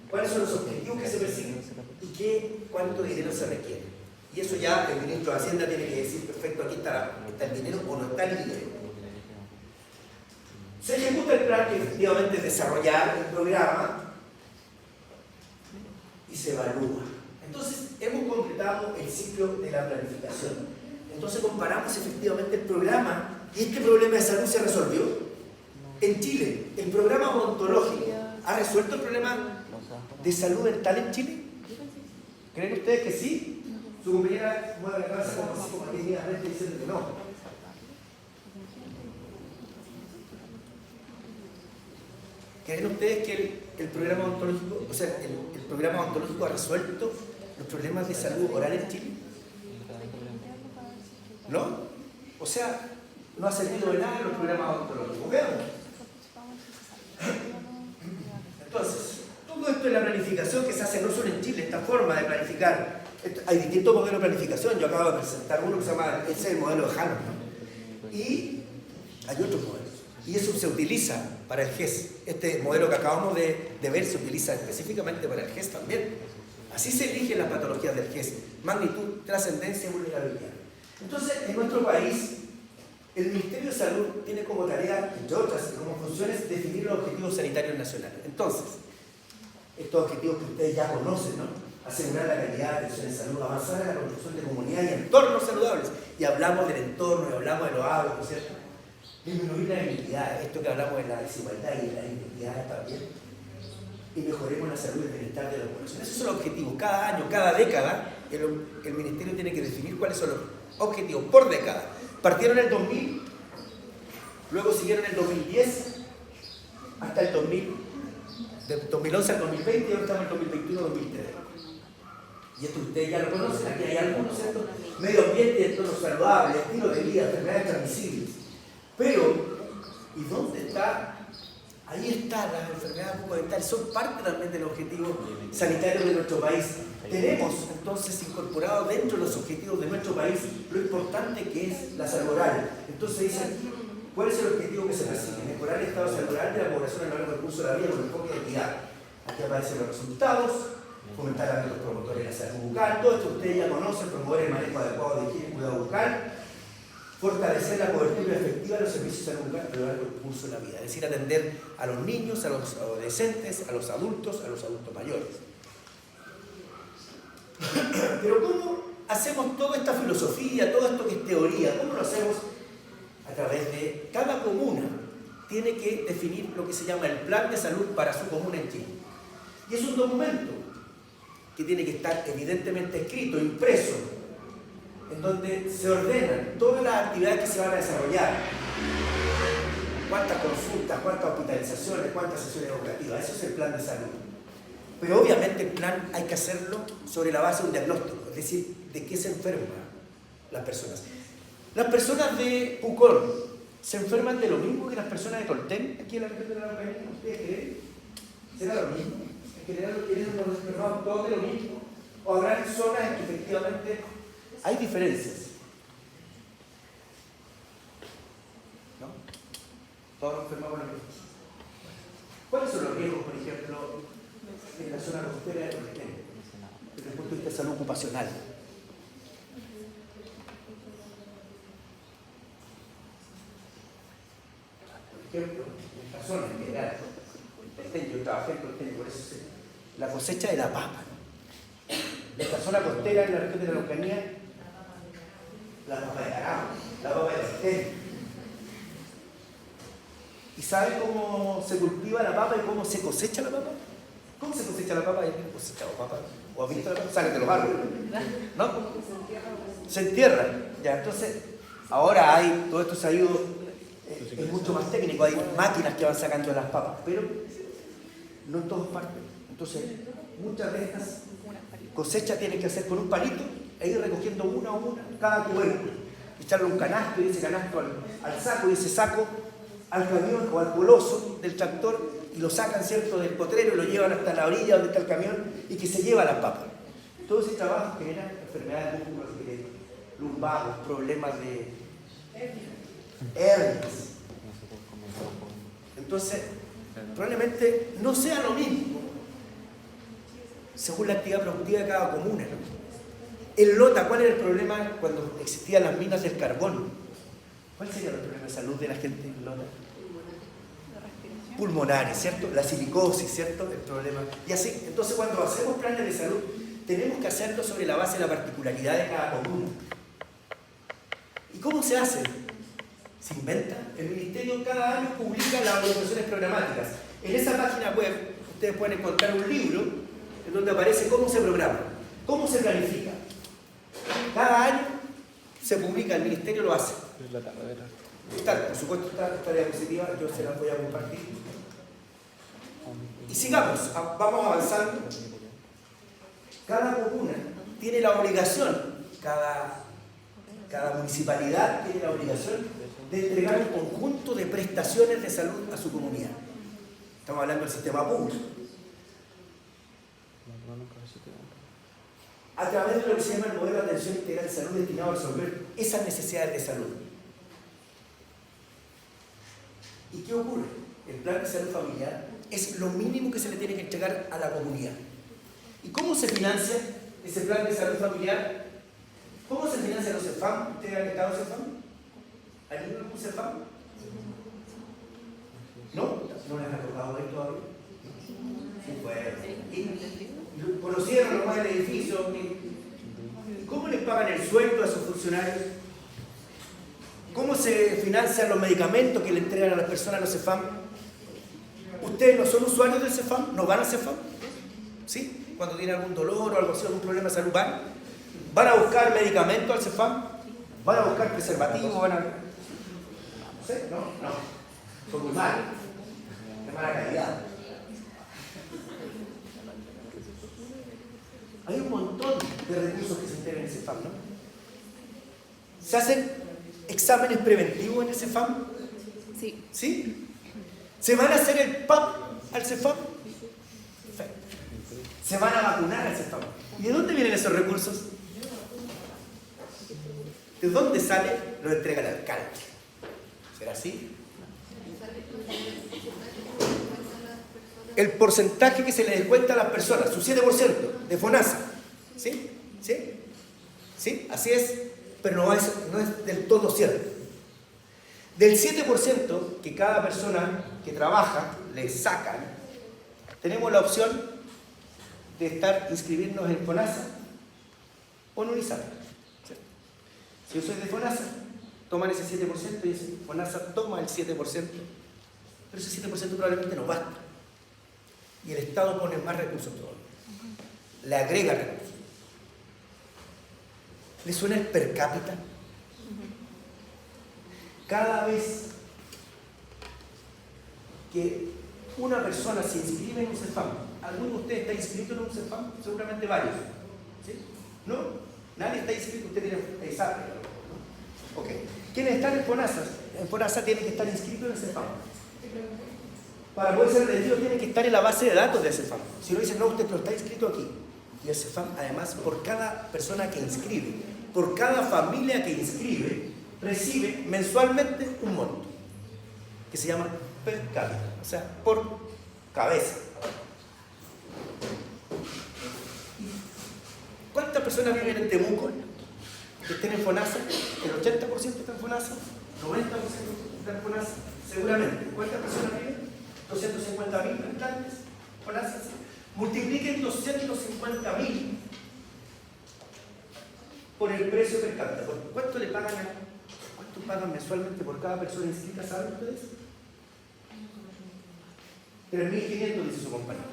Cuáles son los objetivos que se persiguen y cuánto dinero se requiere. Y eso ya el ministro de Hacienda tiene que decir, perfecto, aquí está el dinero o no está el dinero. Se ejecuta el plan que efectivamente es desarrollar el programa y se evalúa. Entonces, hemos completado el ciclo de la planificación. Entonces comparamos efectivamente el programa y este problema de salud se resolvió. En Chile, el programa odontológico ha resuelto el problema de salud dental en Chile. ¿Creen ustedes que sí? Su compañera mueve la cabeza como que tímidamente diciendo que no. ¿Creen ustedes que el programa odontológico, o sea, el programa odontológico ha resuelto los problemas de salud oral en Chile? ¿No? O sea, no ha servido de nada en los programas odontológicos. Veamos. Entonces, todo esto es la planificación que se hace no solo en Chile, esta forma de planificar. Hay distintos modelos de planificación. Yo acabo de presentar uno que se llama, ese es el modelo de Hahnemann. Y hay otros modelos. Y eso se utiliza para el GES. Este modelo que acabamos de ver se utiliza específicamente para el GES también. Así se eligen las patologías del GES: magnitud, trascendencia y vulnerabilidad. Entonces, en nuestro país, el Ministerio de Salud tiene como tarea, entre otras, y como funciones, definir los objetivos sanitarios nacionales. Entonces, estos objetivos que ustedes ya conocen, ¿no? Asegurar la calidad de atención en salud, avanzar en la construcción de comunidades y entornos saludables. Y hablamos del entorno, y hablamos de los hábitos, ¿cierto? Disminuir la inequidad, esto que hablamos de la desigualdad y la inequidad también. Y mejoremos la salud y el bienestar de la población. Esos son los objetivos. Cada año, cada década, el Ministerio tiene que definir cuáles son los objetivos por década. Partieron en el 2000, luego siguieron en el 2010, hasta el 2000, del 2011 al 2020, y ahora estamos en el 2021-2023. Y esto ustedes ya lo conocen, aquí hay algunos, ¿cierto? Medio ambiente y entorno saludable, estilo de vida, enfermedades transmisibles. Pero, ¿y dónde está? Ahí están las enfermedades bucodentales, son parte también del objetivo sanitario de nuestro país. Tenemos entonces incorporado dentro de los objetivos de nuestro país lo importante que es la salud oral. Entonces dicen, ¿cuál es el objetivo que se persigue? Mejorar el estado de salud oral de la población a lo largo del curso de la vida con enfoque de equidad. Aquí aparecen los resultados, fomentar a los promotores de la salud bucal, todo esto ustedes ya conocen: promover el manejo adecuado de higiene y cuidado bucal, fortalecer la cobertura efectiva de los servicios de salud bucal a lo largo del curso de la vida, es decir, atender a los niños, a los adolescentes, a los adultos mayores. Pero ¿cómo hacemos toda esta filosofía, todo esto que es teoría? ¿Cómo lo hacemos? A través de cada comuna tiene que definir lo que se llama el plan de salud para su comuna en Chile. Y es un documento que tiene que estar evidentemente escrito, impreso, en donde se ordenan todas las actividades que se van a desarrollar. Cuántas consultas, cuántas hospitalizaciones, cuántas sesiones operativas. Eso es el plan de salud. Pero obviamente el plan hay que hacerlo sobre la base de un diagnóstico, es decir, de qué se enferman las personas. Las personas de Pucón se enferman de lo mismo que las personas de Tolten, aquí en la región de la Araucanía. ¿Ustedes creen? ¿Será lo mismo? ¿En general tienen los enfermados todos de lo mismo? ¿O habrá zonas en que efectivamente hay diferencias? ¿No? Todos nos enfermamos lo mismo. ¿Cuáles son los riesgos, por ejemplo, en la zona costera de Tolten, desde el punto de vista de salud ocupacional? Por ejemplo, en esta zona en general, yo trabajé en Tolten, por eso sé, la cosecha de la papa, ¿no? En esta zona costera, en la región de la Araucanía, la papa de Arao, la papa de Tolten. ¿Y saben cómo se cultiva la papa y cómo se cosecha la papa? ¿Cómo se cosecha la papa? ¿Hay cosechado papa? ¿O ha visto la papa? Salen de los árboles, ¿no? Se entierra. Ya, entonces, ahora hay, todo esto se ha ido, es mucho más técnico, hay máquinas que van sacando las papas, pero no en todas partes. Entonces, muchas de estas cosechas tienen que hacer con un palito e ir recogiendo una a una cada tubérculo, echarle un canasto y ese canasto al saco y ese saco al camión o al coloso del tractor y lo sacan, ¿cierto?, del potrero y lo llevan hasta la orilla donde está el camión y que se lleva las papas. Todo ese trabajo genera enfermedades lumbares, problemas de hernias. Entonces, probablemente no sea lo mismo según la actividad productiva de cada comuna, ¿no? En Lota, ¿cuál era el problema cuando existían las minas del carbón? ¿Cuál sería el problema de salud de la gente en Lota? Pulmonares, ¿cierto? La silicosis, ¿cierto? El problema. Y así, entonces cuando hacemos planes de salud, tenemos que hacerlo sobre la base de la particularidad de cada comuna. ¿Y cómo se hace? Se inventa. El Ministerio cada año publica las orientaciones programáticas. En esa página web ustedes pueden encontrar un libro en donde aparece cómo se programa, cómo se planifica. Cada año se publica, el Ministerio lo hace. Está, por supuesto, está diapositiva, yo se las voy a compartir. Y sigamos, vamos avanzando. Cada comuna tiene la obligación, cada municipalidad tiene la obligación de entregar un conjunto de prestaciones de salud a su comunidad. Estamos hablando del sistema público. A través de lo que se llama el modelo de atención integral de salud destinado a resolver esas necesidades de salud. ¿Y qué ocurre? el plan de salud familiar es lo mínimo que se le tiene que entregar a la comunidad. ¿Y cómo se financia ese plan de salud familiar? ¿Cómo se financia los CEFAM? ¿Ustedes han estado en CEFAM? ¿Hay algún CEFAM? ¿No? ¿No les ha tocado ver todavía? Sí, bueno. ¿Y conocieron los más del edificio? ¿Y cómo les pagan el sueldo a sus funcionarios? ¿Cómo se financian los medicamentos que le entregan a las personas a los CEFAM? ¿Ustedes no son usuarios del CEFAM? ¿No van al CEFAM? ¿Sí? Cuando tienen algún dolor o algo así, algún problema de salud, ¿van a buscar medicamentos al CEFAM? ¿Van a buscar preservativos? ¿Van a...? No sé, no. Son muy malos. De mala calidad. Hay un montón de recursos que se integran en el CEFAM, ¿no? ¿Se hacen exámenes preventivos en el CEFAM? Sí. ¿Sí? ¿Se van a hacer el PAP al CEFAM? Perfecto. ¿Se van a vacunar al CEFAM? ¿Y de dónde vienen esos recursos? ¿De dónde sale? Lo entrega el alcalde. ¿Será así? El porcentaje que se le descuenta a las personas, su 7% de FONASA. ¿Sí? ¿Sí? ¿Sí? Así es, pero no es del todo cierto. Del 7% que cada persona que trabaja le sacan, tenemos la opción de inscribirnos en FONASA o en UNISAP. ¿Sí? Si yo soy de FONASA, toman ese 7% y ese FONASA toma el 7%, pero ese 7% probablemente no basta. Y el Estado pone más recursos todavía. Le agrega recursos. ¿Le suena el per cápita? Cada vez que una persona se inscribe en un CEFAM, ¿alguno de ustedes está inscrito en un CEFAM? Seguramente varios. ¿Sí? ¿No? Nadie está inscrito, usted tiene SAP, ¿no? Ok. ¿Quiénes están en FONASA tienen que estar inscritos en el CEFAM. Para poder ser atendido tienen que estar en la base de datos del CEFAM. Si no dicen, no, usted no está inscrito aquí. Y el CEFAM, además, por cada persona que inscribe, por cada familia que inscribe, recibe mensualmente un monto que se llama per cápita, o sea, por cabeza. ¿Cuántas personas viven en Temuco que estén en FONASA? ¿El 80% está en FONASA? ¿90% está en FONASA? Seguramente. ¿Cuántas personas viven? 250.000 habitantes. FONASA. Multipliquen 250.000 por el precio per cápita. ¿Cuánto le pagan cuánto pagan mensualmente por cada persona inscrita? ¿Saben ustedes? 3.500, dice su compañero.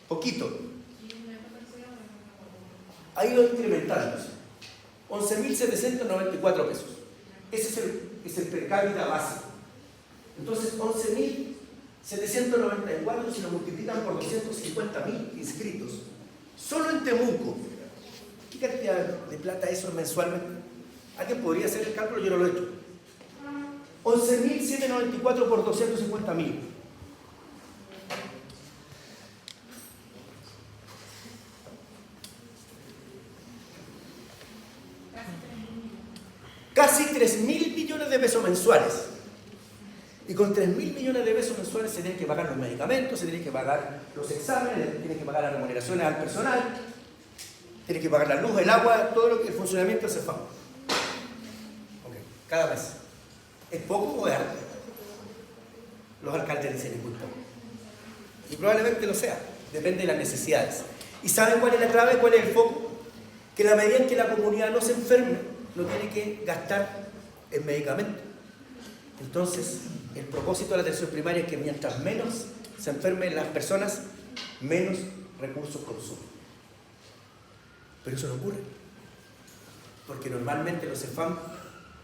Poquito. Ha ido incrementándose. 11.794 pesos. Ese es el per cápita base. Entonces, 11.794 si lo multiplican por 250.000 inscritos. Solo en Temuco. ¿Qué cantidad de plata eso mensualmente? ¿Alguien podría hacer el cálculo? Yo no lo he hecho. 11.794 por 250.000. Casi 3.000 millones de pesos mensuales. Y con 3.000 millones de pesos mensuales se tienen que pagar los medicamentos, se tienen que pagar los exámenes, se tienen que pagar las remuneraciones al personal, tienen que pagar la luz, el agua, todo lo que el funcionamiento se paga. Okay. Cada mes. ¿Es poco o es algo? Los alcaldes dicen es muy poco. Y probablemente lo sea, depende de las necesidades. ¿Y saben cuál es la clave? ¿Cuál es el foco? Que la medida en que la comunidad no se enferme, no tiene que gastar en medicamentos. Entonces, el propósito de la atención primaria es que mientras menos se enfermen las personas, menos recursos consumen. Pero eso no ocurre. Porque normalmente los CEFAM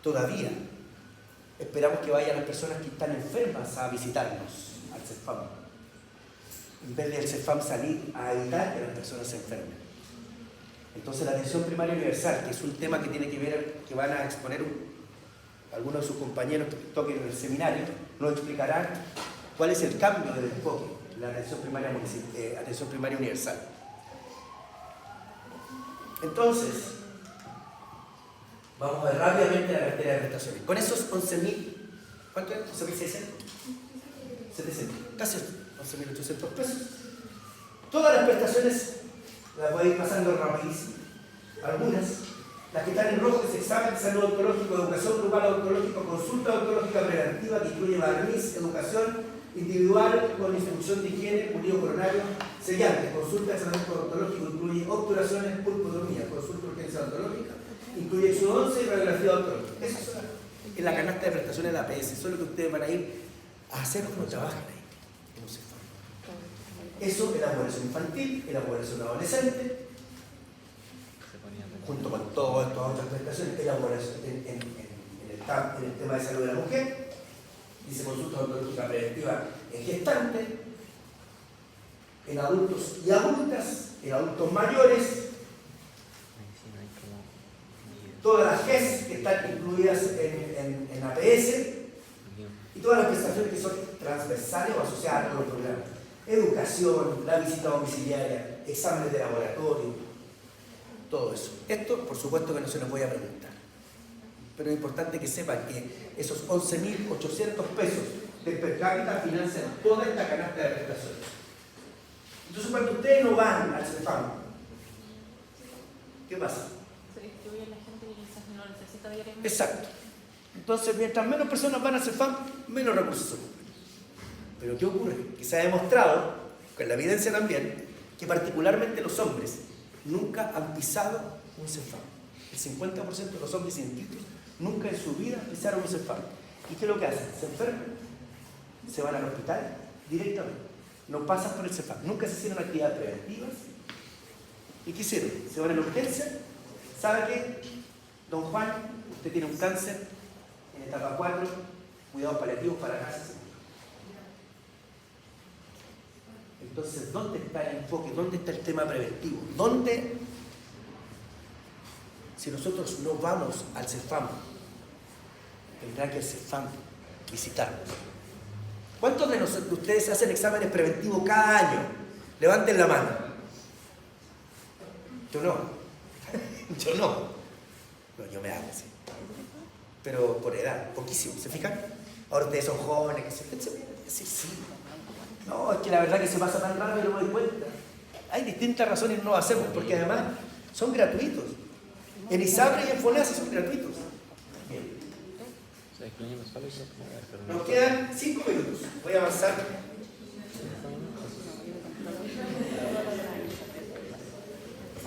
todavía esperamos que vayan las personas que están enfermas a visitarnos al CEFAM. En vez del CEFAM salir a evitar que las personas se enfermen. Entonces la atención primaria universal, que es un tema que tiene que ver, que van a exponer algunos de sus compañeros que toquen en el seminario, nos explicarán cuál es el cambio del enfoque de la atención primaria universal. Entonces, vamos a ver rápidamente la cartera de prestaciones. Con esos 11.000, ¿cuánto es? 11.600. 700, casi 11.800 pesos. Todas las prestaciones las voy a ir pasando rapidísimo. Algunas, las que están en rojo, es examen de salud oncológico, educación grupal oncológico, consulta oncológica preventiva que incluye barniz, educación individual con instrucción de higiene, pulido coronario, sellante, consulta de salud odontológico, incluye obturaciones, pulpotomía, consulta de urgencia odontológica, incluye exudo 11 y radiografía odontológica. Eso es la canasta de prestaciones de APS, eso es lo que ustedes van a ir a hacer cuando trabajan ahí, en un CEFAM. Eso es la población infantil, es la población adolescente, junto con todas estas otras prestaciones, es la población en el tema de salud de la mujer. Dice consulta odontológica preventiva en gestantes, en adultos y adultas, en adultos mayores, todas las GES que están incluidas en APS y todas las prestaciones que son transversales o asociadas a los programas. Educación, la visita domiciliaria, exámenes de laboratorio, todo eso. Esto, por supuesto, que no se nos voy a preguntar. Pero es importante que sepan que esos 11.800 pesos de per cápita financian toda esta canasta de prestaciones. Entonces, cuando ustedes no van al CEFAM, ¿qué pasa? Se distribuye la gente que quizás no necesita diariamente. Exacto. Entonces, mientras menos personas van al CEFAM, menos recursos se cumplen. Pero ¿qué ocurre? Que se ha demostrado, con la evidencia también, que particularmente los hombres nunca han pisado un CEFAM. El 50% de los hombres científicos nunca en su vida pisaron un CEFAM. ¿Y qué es lo que hacen? Se enferman, se van al hospital directamente. No pasan por el CEFAM. Nunca se hicieron actividades preventivas. ¿Y qué hicieron? Se van a la urgencia. ¿Sabe qué? Don Juan, usted tiene un cáncer en etapa 4, cuidados paliativos para casa. Entonces, ¿dónde está el enfoque? ¿Dónde está el tema preventivo? ¿Dónde, si nosotros no vamos al CEFAM, tendrá que el CEFAM visitarnos? ¿Cuántos de ustedes hacen exámenes preventivos cada año? Levanten la mano. Yo no. Yo no. No, yo me hago así. Pero por edad, poquísimo. ¿Se fijan? Ahora ustedes son jóvenes, que se decir sí. No, es que la verdad que se pasa tan rápido y no me doy cuenta. Hay distintas razones no lo hacemos, porque además son gratuitos. En ISAPRE y en FONASA son gratuitos. Bien. Nos quedan 5 minutos. Voy a avanzar.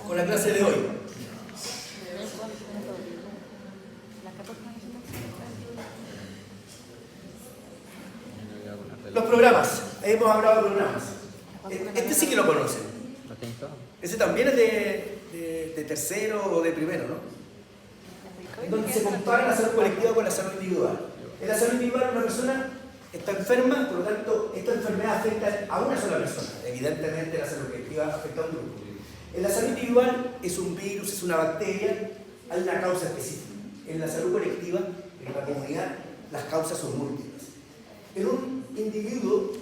Con la clase de hoy. Los programas. Hemos hablado de programas. Este sí que lo conocen. Ese también es de tercero o de primero, ¿no? En donde se compara la salud colectiva con la salud individual. En la salud individual una persona está enferma, por lo tanto esta enfermedad afecta a una sola persona. Evidentemente la salud colectiva afecta a un grupo. En la salud individual es un virus, es una bacteria, hay una causa específica. En la salud colectiva, en la comunidad, las causas son múltiples. En un individuo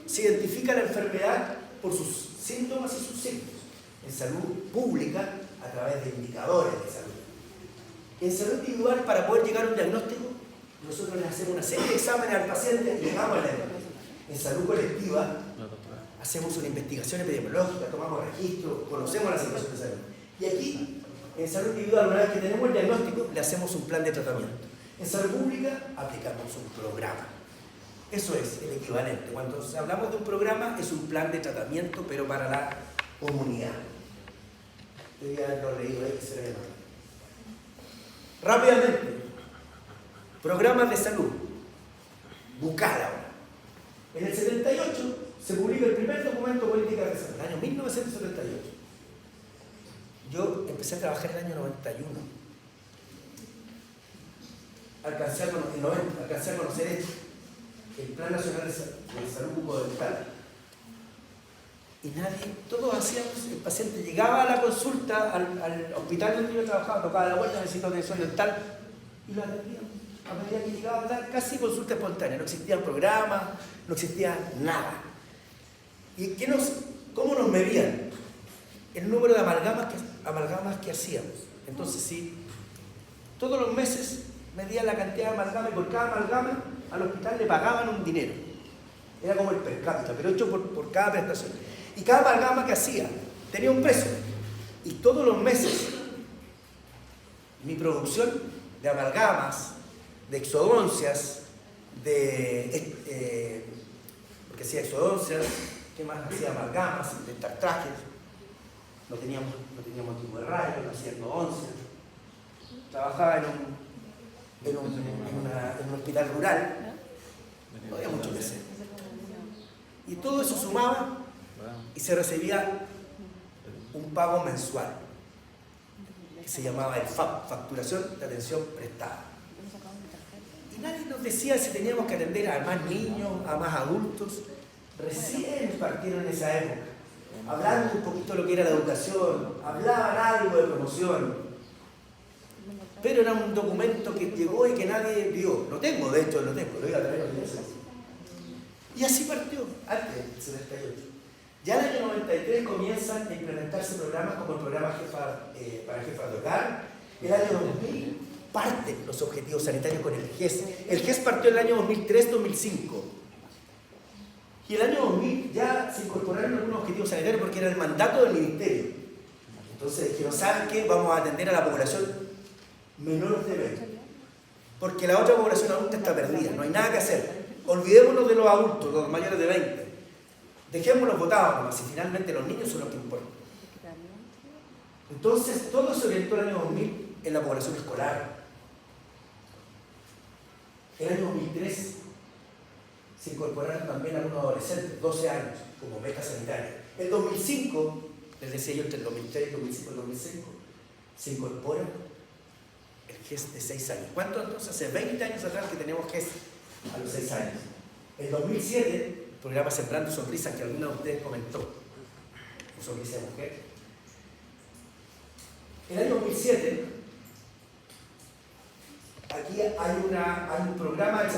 se identifica la enfermedad por sus síntomas y sus signos. En salud pública, a través de indicadores de salud. En salud individual, para poder llegar a un diagnóstico, nosotros le hacemos una serie de exámenes al paciente y llegamos al diagnóstico. En salud colectiva, hacemos una investigación epidemiológica, tomamos registros, conocemos la situación de salud. Y aquí, en salud individual, una vez que tenemos el diagnóstico, le hacemos un plan de tratamiento. En salud pública, aplicamos un programa. Eso es el equivalente. Cuando hablamos de un programa, es un plan de tratamiento, pero para la comunidad. Debería haberlo leído ahí, que se ve mal. Rápidamente, programas de salud. Bucal ahora. En el 78 se publica el primer documento política de salud, en el año 1978. Yo empecé a trabajar en el año 91. Alcancé a conocer esto. El Plan Nacional de Salud Bucodental. Y nadie, todos hacíamos, el paciente llegaba a la consulta, al hospital donde yo trabajaba, tocaba la puerta, necesito atención dental, y lo atendíamos. A medida que llegaba a dar casi consulta espontánea, no existían programas, no existía nada. ¿Y cómo nos medían? El número de amalgamas que hacíamos. Entonces, sí, todos los meses medían la cantidad de amalgama y por cada amalgama al hospital le pagaban un dinero. Era como el per cápita, pero hecho por cada prestación. Y cada amalgama que hacía tenía un precio. Y todos los meses mi producción de amalgamas, de exodoncias, porque hacía exodoncias, ¿qué más? Hacía amalgamas, de trajes. No teníamos tipo de rayos, no hacía endodoncias. Trabajaba en un hospital rural. No había mucho que hacer. Y todo eso sumaba y se recibía un pago mensual que se llamaba el FAP, Facturación de Atención Prestada. Y nadie nos decía si teníamos que atender a más niños, a más adultos. Recién partieron en esa época, hablando un poquito de lo que era la educación, hablaban algo de promoción, pero era un documento que llegó y que nadie vio. Lo tengo, de hecho, lo iba a traer hoy día. Y así partió, antes del 78. Ya en el año 93 comienzan a implementarse programas como el programa para jefas de hogar. El año 2000 parten los objetivos sanitarios con el GES. El GES partió en el año 2003-2005. Y el año 2000 ya se incorporaron algunos objetivos sanitarios porque era el mandato del ministerio. Entonces dijeron, ¿saben qué? Vamos a atender a la población menor de 20. Porque la otra población adulta está perdida, no hay nada que hacer. Olvidémonos de los adultos, los mayores de 20. Dejémoslos votados nomás, y finalmente los niños son los que importan. Entonces, todo se orientó el año 2000 en la población escolar. El año 2003 se incorporaron también algunos adolescentes, 12 años, como beca sanitaria. El 2005, les decía yo, entre el 2003, el 2005 y el 2005, se incorpora el GES de 6 años. ¿Cuánto entonces? Hace 20 años atrás que tenemos GES a los 6 años. En 2007, el programa Sembrando Sonrisas, que alguna de ustedes comentó, un sonrisa de mujer. En el año 2007, aquí hay un programa de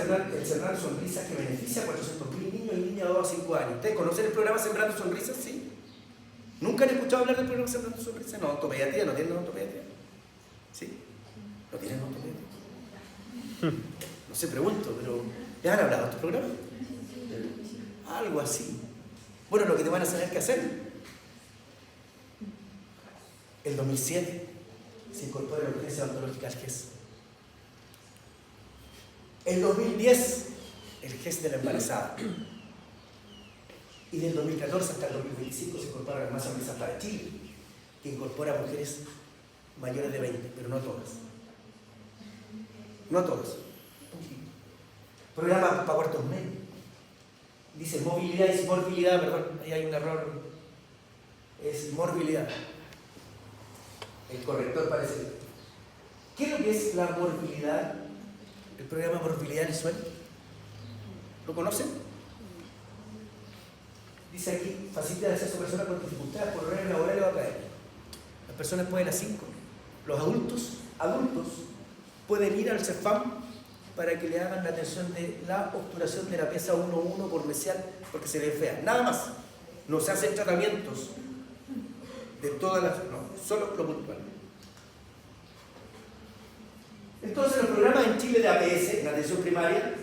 Sembrando Sonrisas que beneficia a 400.000 niños y niñas de 2 a 5 años. ¿Ustedes conocen el programa Sembrando Sonrisas? Sí. ¿Nunca han escuchado hablar del programa Sembrando Sonrisas? No, ontopediatría, ¿no tienen ontopediatría? ¿Sí? ¿No tienen ontopediatría? No sé, pregunto, pero ¿les han hablado de estos programas? Algo así. Bueno, lo que te van a tener que hacer. El 2007 se incorpora la urgencia odontológica al GES. El 2010, el GES de la embarazada. Y del 2014 hasta el 2025 se incorpora la Más Sonrisa para Chile, que incorpora a mujeres mayores de 20, pero no todas. No todas. Programa para cuartos medios. Dice movilidad y morbilidad, perdón, ahí hay un error. Es morbilidad. El corrector parece. ¿Qué es lo que es la morbilidad? ¿El programa Morbilidad les suena? ¿Lo conocen? Dice aquí, facilita el acceso a personas con dificultades por horarios laborales o académicos. Las personas pueden ir a 5. Los adultos pueden ir al CEFAM para que le hagan la atención de la obturación de la pieza 1.1 por mesial, porque se ve fea. Nada más. No se hacen tratamientos de todas las... No, solo lo puntual. Entonces los programas en Chile de APS, en atención primaria,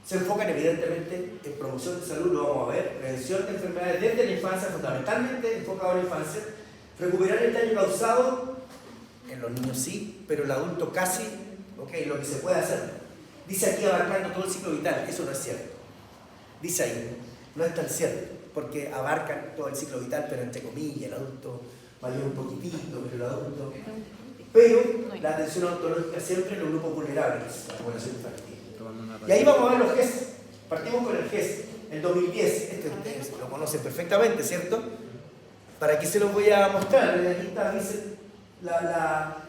se enfocan evidentemente en promoción de salud, lo vamos a ver, prevención de enfermedades desde la infancia, fundamentalmente enfocado en la infancia, recuperar el daño causado, en los niños sí, pero el adulto casi, lo que se puede hacer. Dice aquí abarcando todo el ciclo vital, eso no es cierto. Dice ahí, no es tan cierto, porque abarcan todo el ciclo vital, pero entre comillas, el adulto mayor un poquitito, pero el adulto... Pero la atención odontológica siempre en un grupo vulnerable, la población infantil. Y ahí vamos a ver los GES. Partimos con el GES, el 2010. Ustedes lo conocen perfectamente, ¿cierto? ¿Para qué se los voy a mostrar? Aquí está, dice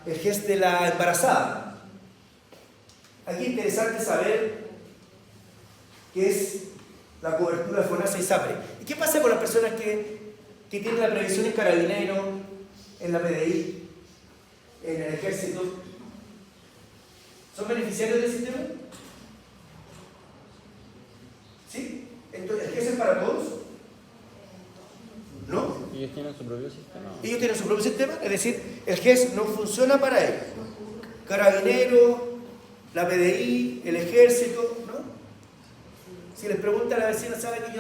el GES de la embarazada. Aquí es interesante saber qué es la cobertura de FONASA y SAPRE. ¿Y qué pasa con las personas que tienen la previsión en Carabinero, en la PDI, en el ejército? ¿Son beneficiarios del sistema? ¿Sí? Entonces, ¿el GES es para todos? ¿No? ¿Ellos tienen su propio sistema? Ellos tienen su propio sistema, es decir, el GES no funciona para ellos. Carabinero, la PDI, el ejército, ¿no? Si les pregunta a la vecina, ¿sabe que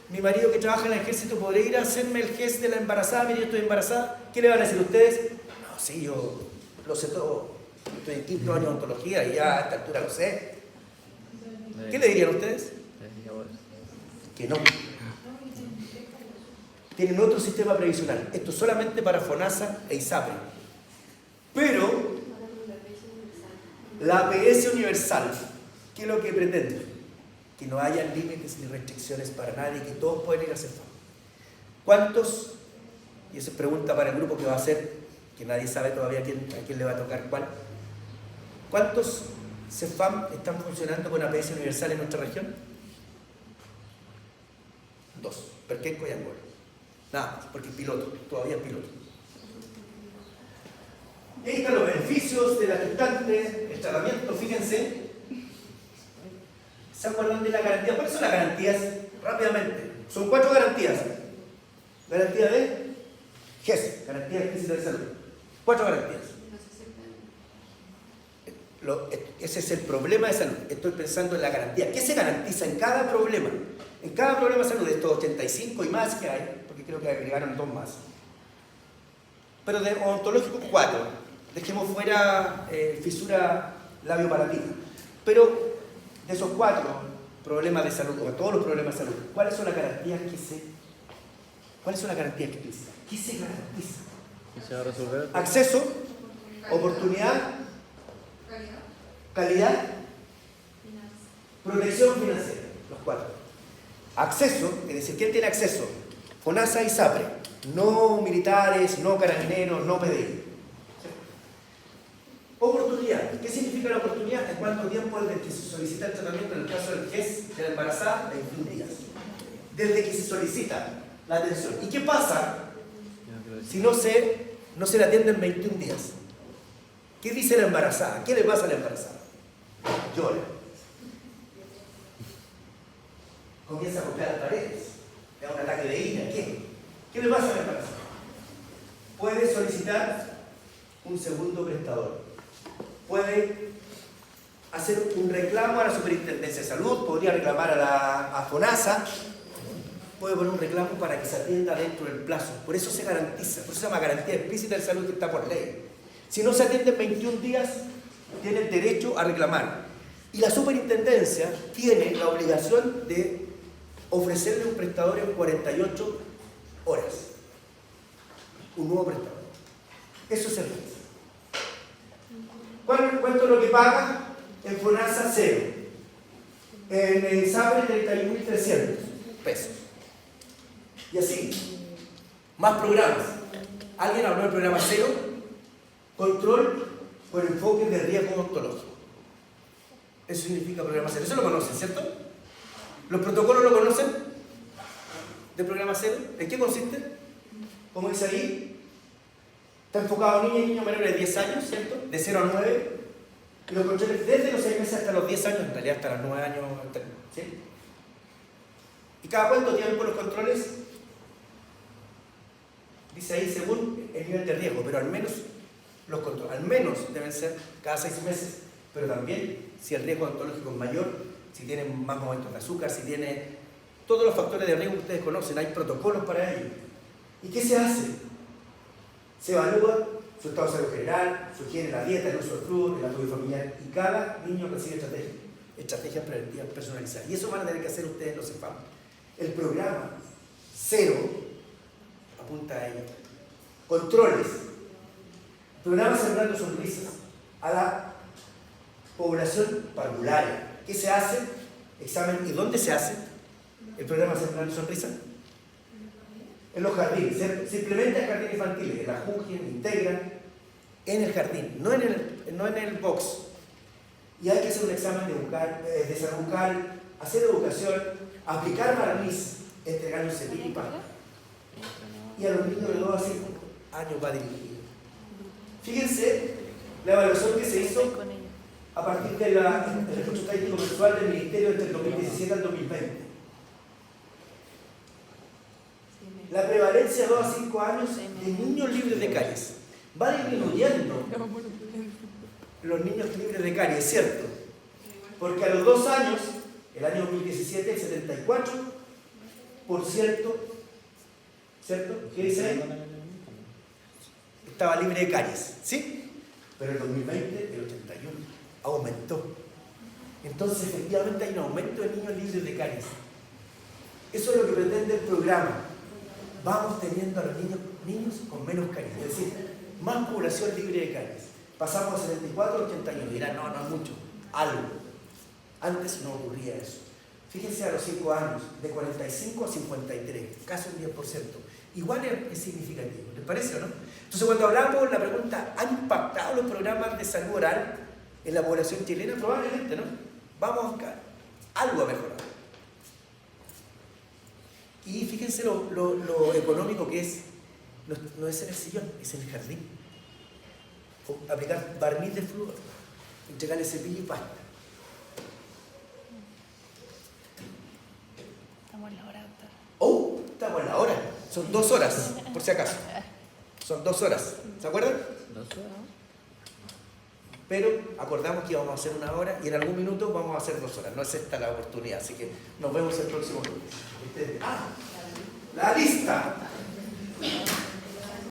mi marido que trabaja en el ejército, podría ir a hacerme el gest de la embarazada? Mire, yo estoy embarazada. ¿Qué le van a decir ustedes? No, sí, yo lo sé todo. Estoy en quinto año de ontología y ya a esta altura lo sé. ¿Qué le dirían ustedes? Que no. Tienen otro sistema previsional. Esto es solamente para FONASA e ISAPRE. Pero la APS universal, ¿qué es lo que pretende? Que no haya límites ni restricciones para nadie, que todos pueden ir a hacer FAM. ¿Cuántos? Y esa es pregunta para el grupo que va a hacer, que nadie sabe todavía a quién le va a tocar cuál. ¿Cuántos CEFAM están funcionando con APS universal en nuestra región? 2, Perquenco y Angola. Nada más, porque es piloto, todavía es piloto. Y ahí están los beneficios de la gestante, el tratamiento, fíjense. ¿Se acuerdan de la garantía? ¿Cuáles son las garantías? Rápidamente. Son 4 garantías. Garantía de GES, garantía explícita de salud. 4 garantías. Ese es el problema de salud. Estoy pensando en la garantía. ¿Qué se garantiza en cada problema? En cada problema de salud, de estos 85 y más que hay, porque creo que agregaron 2 más. Pero de odontológico 4. Dejemos fuera fisura labiopalatina. Pero de esos 4 problemas de salud, o todos los problemas de salud, ¿cuáles son las garantías que se explicitan? ¿Qué se garantiza? ¿Qué se va a resolver? Acceso, oportunidad, calidad, protección financiera, los 4. Acceso, es decir, ¿quién tiene acceso? FONASA y ISAPRE, no militares, no carabineros, no PDI. Oportunidad, ¿qué significa la oportunidad? ¿En cuánto tiempo desde que se solicita el tratamiento en el caso del GES de la embarazada? 21 días. Desde que se solicita la atención. ¿Y qué pasa si no se le atiende en 21 días? ¿Qué dice la embarazada? ¿Qué le pasa a la embarazada? Llora. Comienza a golpear las paredes. Le da un ataque de ira. ¿Qué le pasa a la embarazada? Puede solicitar un segundo prestador. Puede hacer un reclamo a la Superintendencia de Salud, podría reclamar a FONASA, puede poner un reclamo para que se atienda dentro del plazo. Por eso se garantiza, por eso se llama garantía explícita de salud, que está por ley. Si no se atiende en 21 días, tiene el derecho a reclamar. Y la Superintendencia tiene la obligación de ofrecerle un prestador en 48 horas. Un nuevo prestador. Eso se realiza. ¿Cuánto es lo que paga? En FONASA 0. En ISAPRE 31.300 pesos. Y así. Más programas. ¿Alguien habló del programa 0? Control por enfoque de riesgo odontológico. Eso significa programa 0. Eso lo conocen, ¿cierto? ¿Los protocolos lo conocen? ¿Del programa 0? ¿En qué consiste? Como dice ahí, está enfocado a niños y niños menores de 10 años, ¿cierto? De 0 a 9. Y los controles desde los 6 meses hasta los 10 años, en realidad hasta los 9 años, ¿sí? ¿Y cada cuánto tiempo los controles? Dice ahí según el nivel de riesgo, pero al menos los controles, al menos deben ser cada 6 meses, pero también si el riesgo odontológico es mayor, si tienen más momentos de azúcar, si tiene todos los factores de riesgo que ustedes conocen, hay protocolos para ello. ¿Y qué se hace? Se evalúa su estado de salud general, su higiene, la dieta, el uso del flujo, el apoyo familiar, y cada niño recibe estrategias preventivas personalizadas. Y eso van a tener que hacer ustedes, los CEFAM. El programa 0 apunta a ello. Controles. Programa Sembrando Sonrisas a la población parvularia. ¿Qué se hace? Examen. ¿Y dónde se hace el programa Sembrando Sonrisas? En los jardines, simplemente en jardines infantiles, en la Jugend, Integran, en el jardín, no en el box. Y hay que hacer un examen de salud bucal, hacer educación, aplicar barniz, entregar un cepillo y pasta. Y a los niños de 2 a 5 años va dirigido. Fíjense la evaluación que se hizo a partir del recurso estadístico mensual del Ministerio entre el 2017 al 2020. La prevalencia de 2 a 5 años de niños libres de caries va disminuyendo. Los niños libres de caries, ¿cierto? Porque a los 2 años El año 2017 el 74%, ¿cierto? ¿Qué dice ahí? Estaba libre de caries, ¿sí? Pero en 2020 el 81% aumentó. Entonces efectivamente hay un aumento de niños libres de caries. Eso es lo que pretende el programa. Vamos teniendo a los niños con menos caries, es decir, más población libre de caries. Pasamos de 74 a 81. Dirán, no es mucho, algo. Antes no ocurría eso. Fíjense a los 5 años, de 45 a 53, casi un 10%. Igual es significativo, ¿les parece o no? Entonces cuando hablamos, la pregunta, ¿han impactado los programas de salud oral en la población chilena? Probablemente, ¿no? Vamos a buscar. Algo ha mejorado. Y fíjense lo económico que es. No es en el sillón, es en el jardín. O aplicar barniz de flúor, entregarle cepillo y pasta. Estamos en la hora, doctor. Oh, estamos en la hora. Son 2 horas, por si acaso. Son 2 horas. ¿Se acuerdan? 2 horas. Pero acordamos que íbamos a hacer 1 hora y en algún minuto vamos a hacer 2 horas. No es esta la oportunidad, así que nos vemos el próximo lunes. La lista.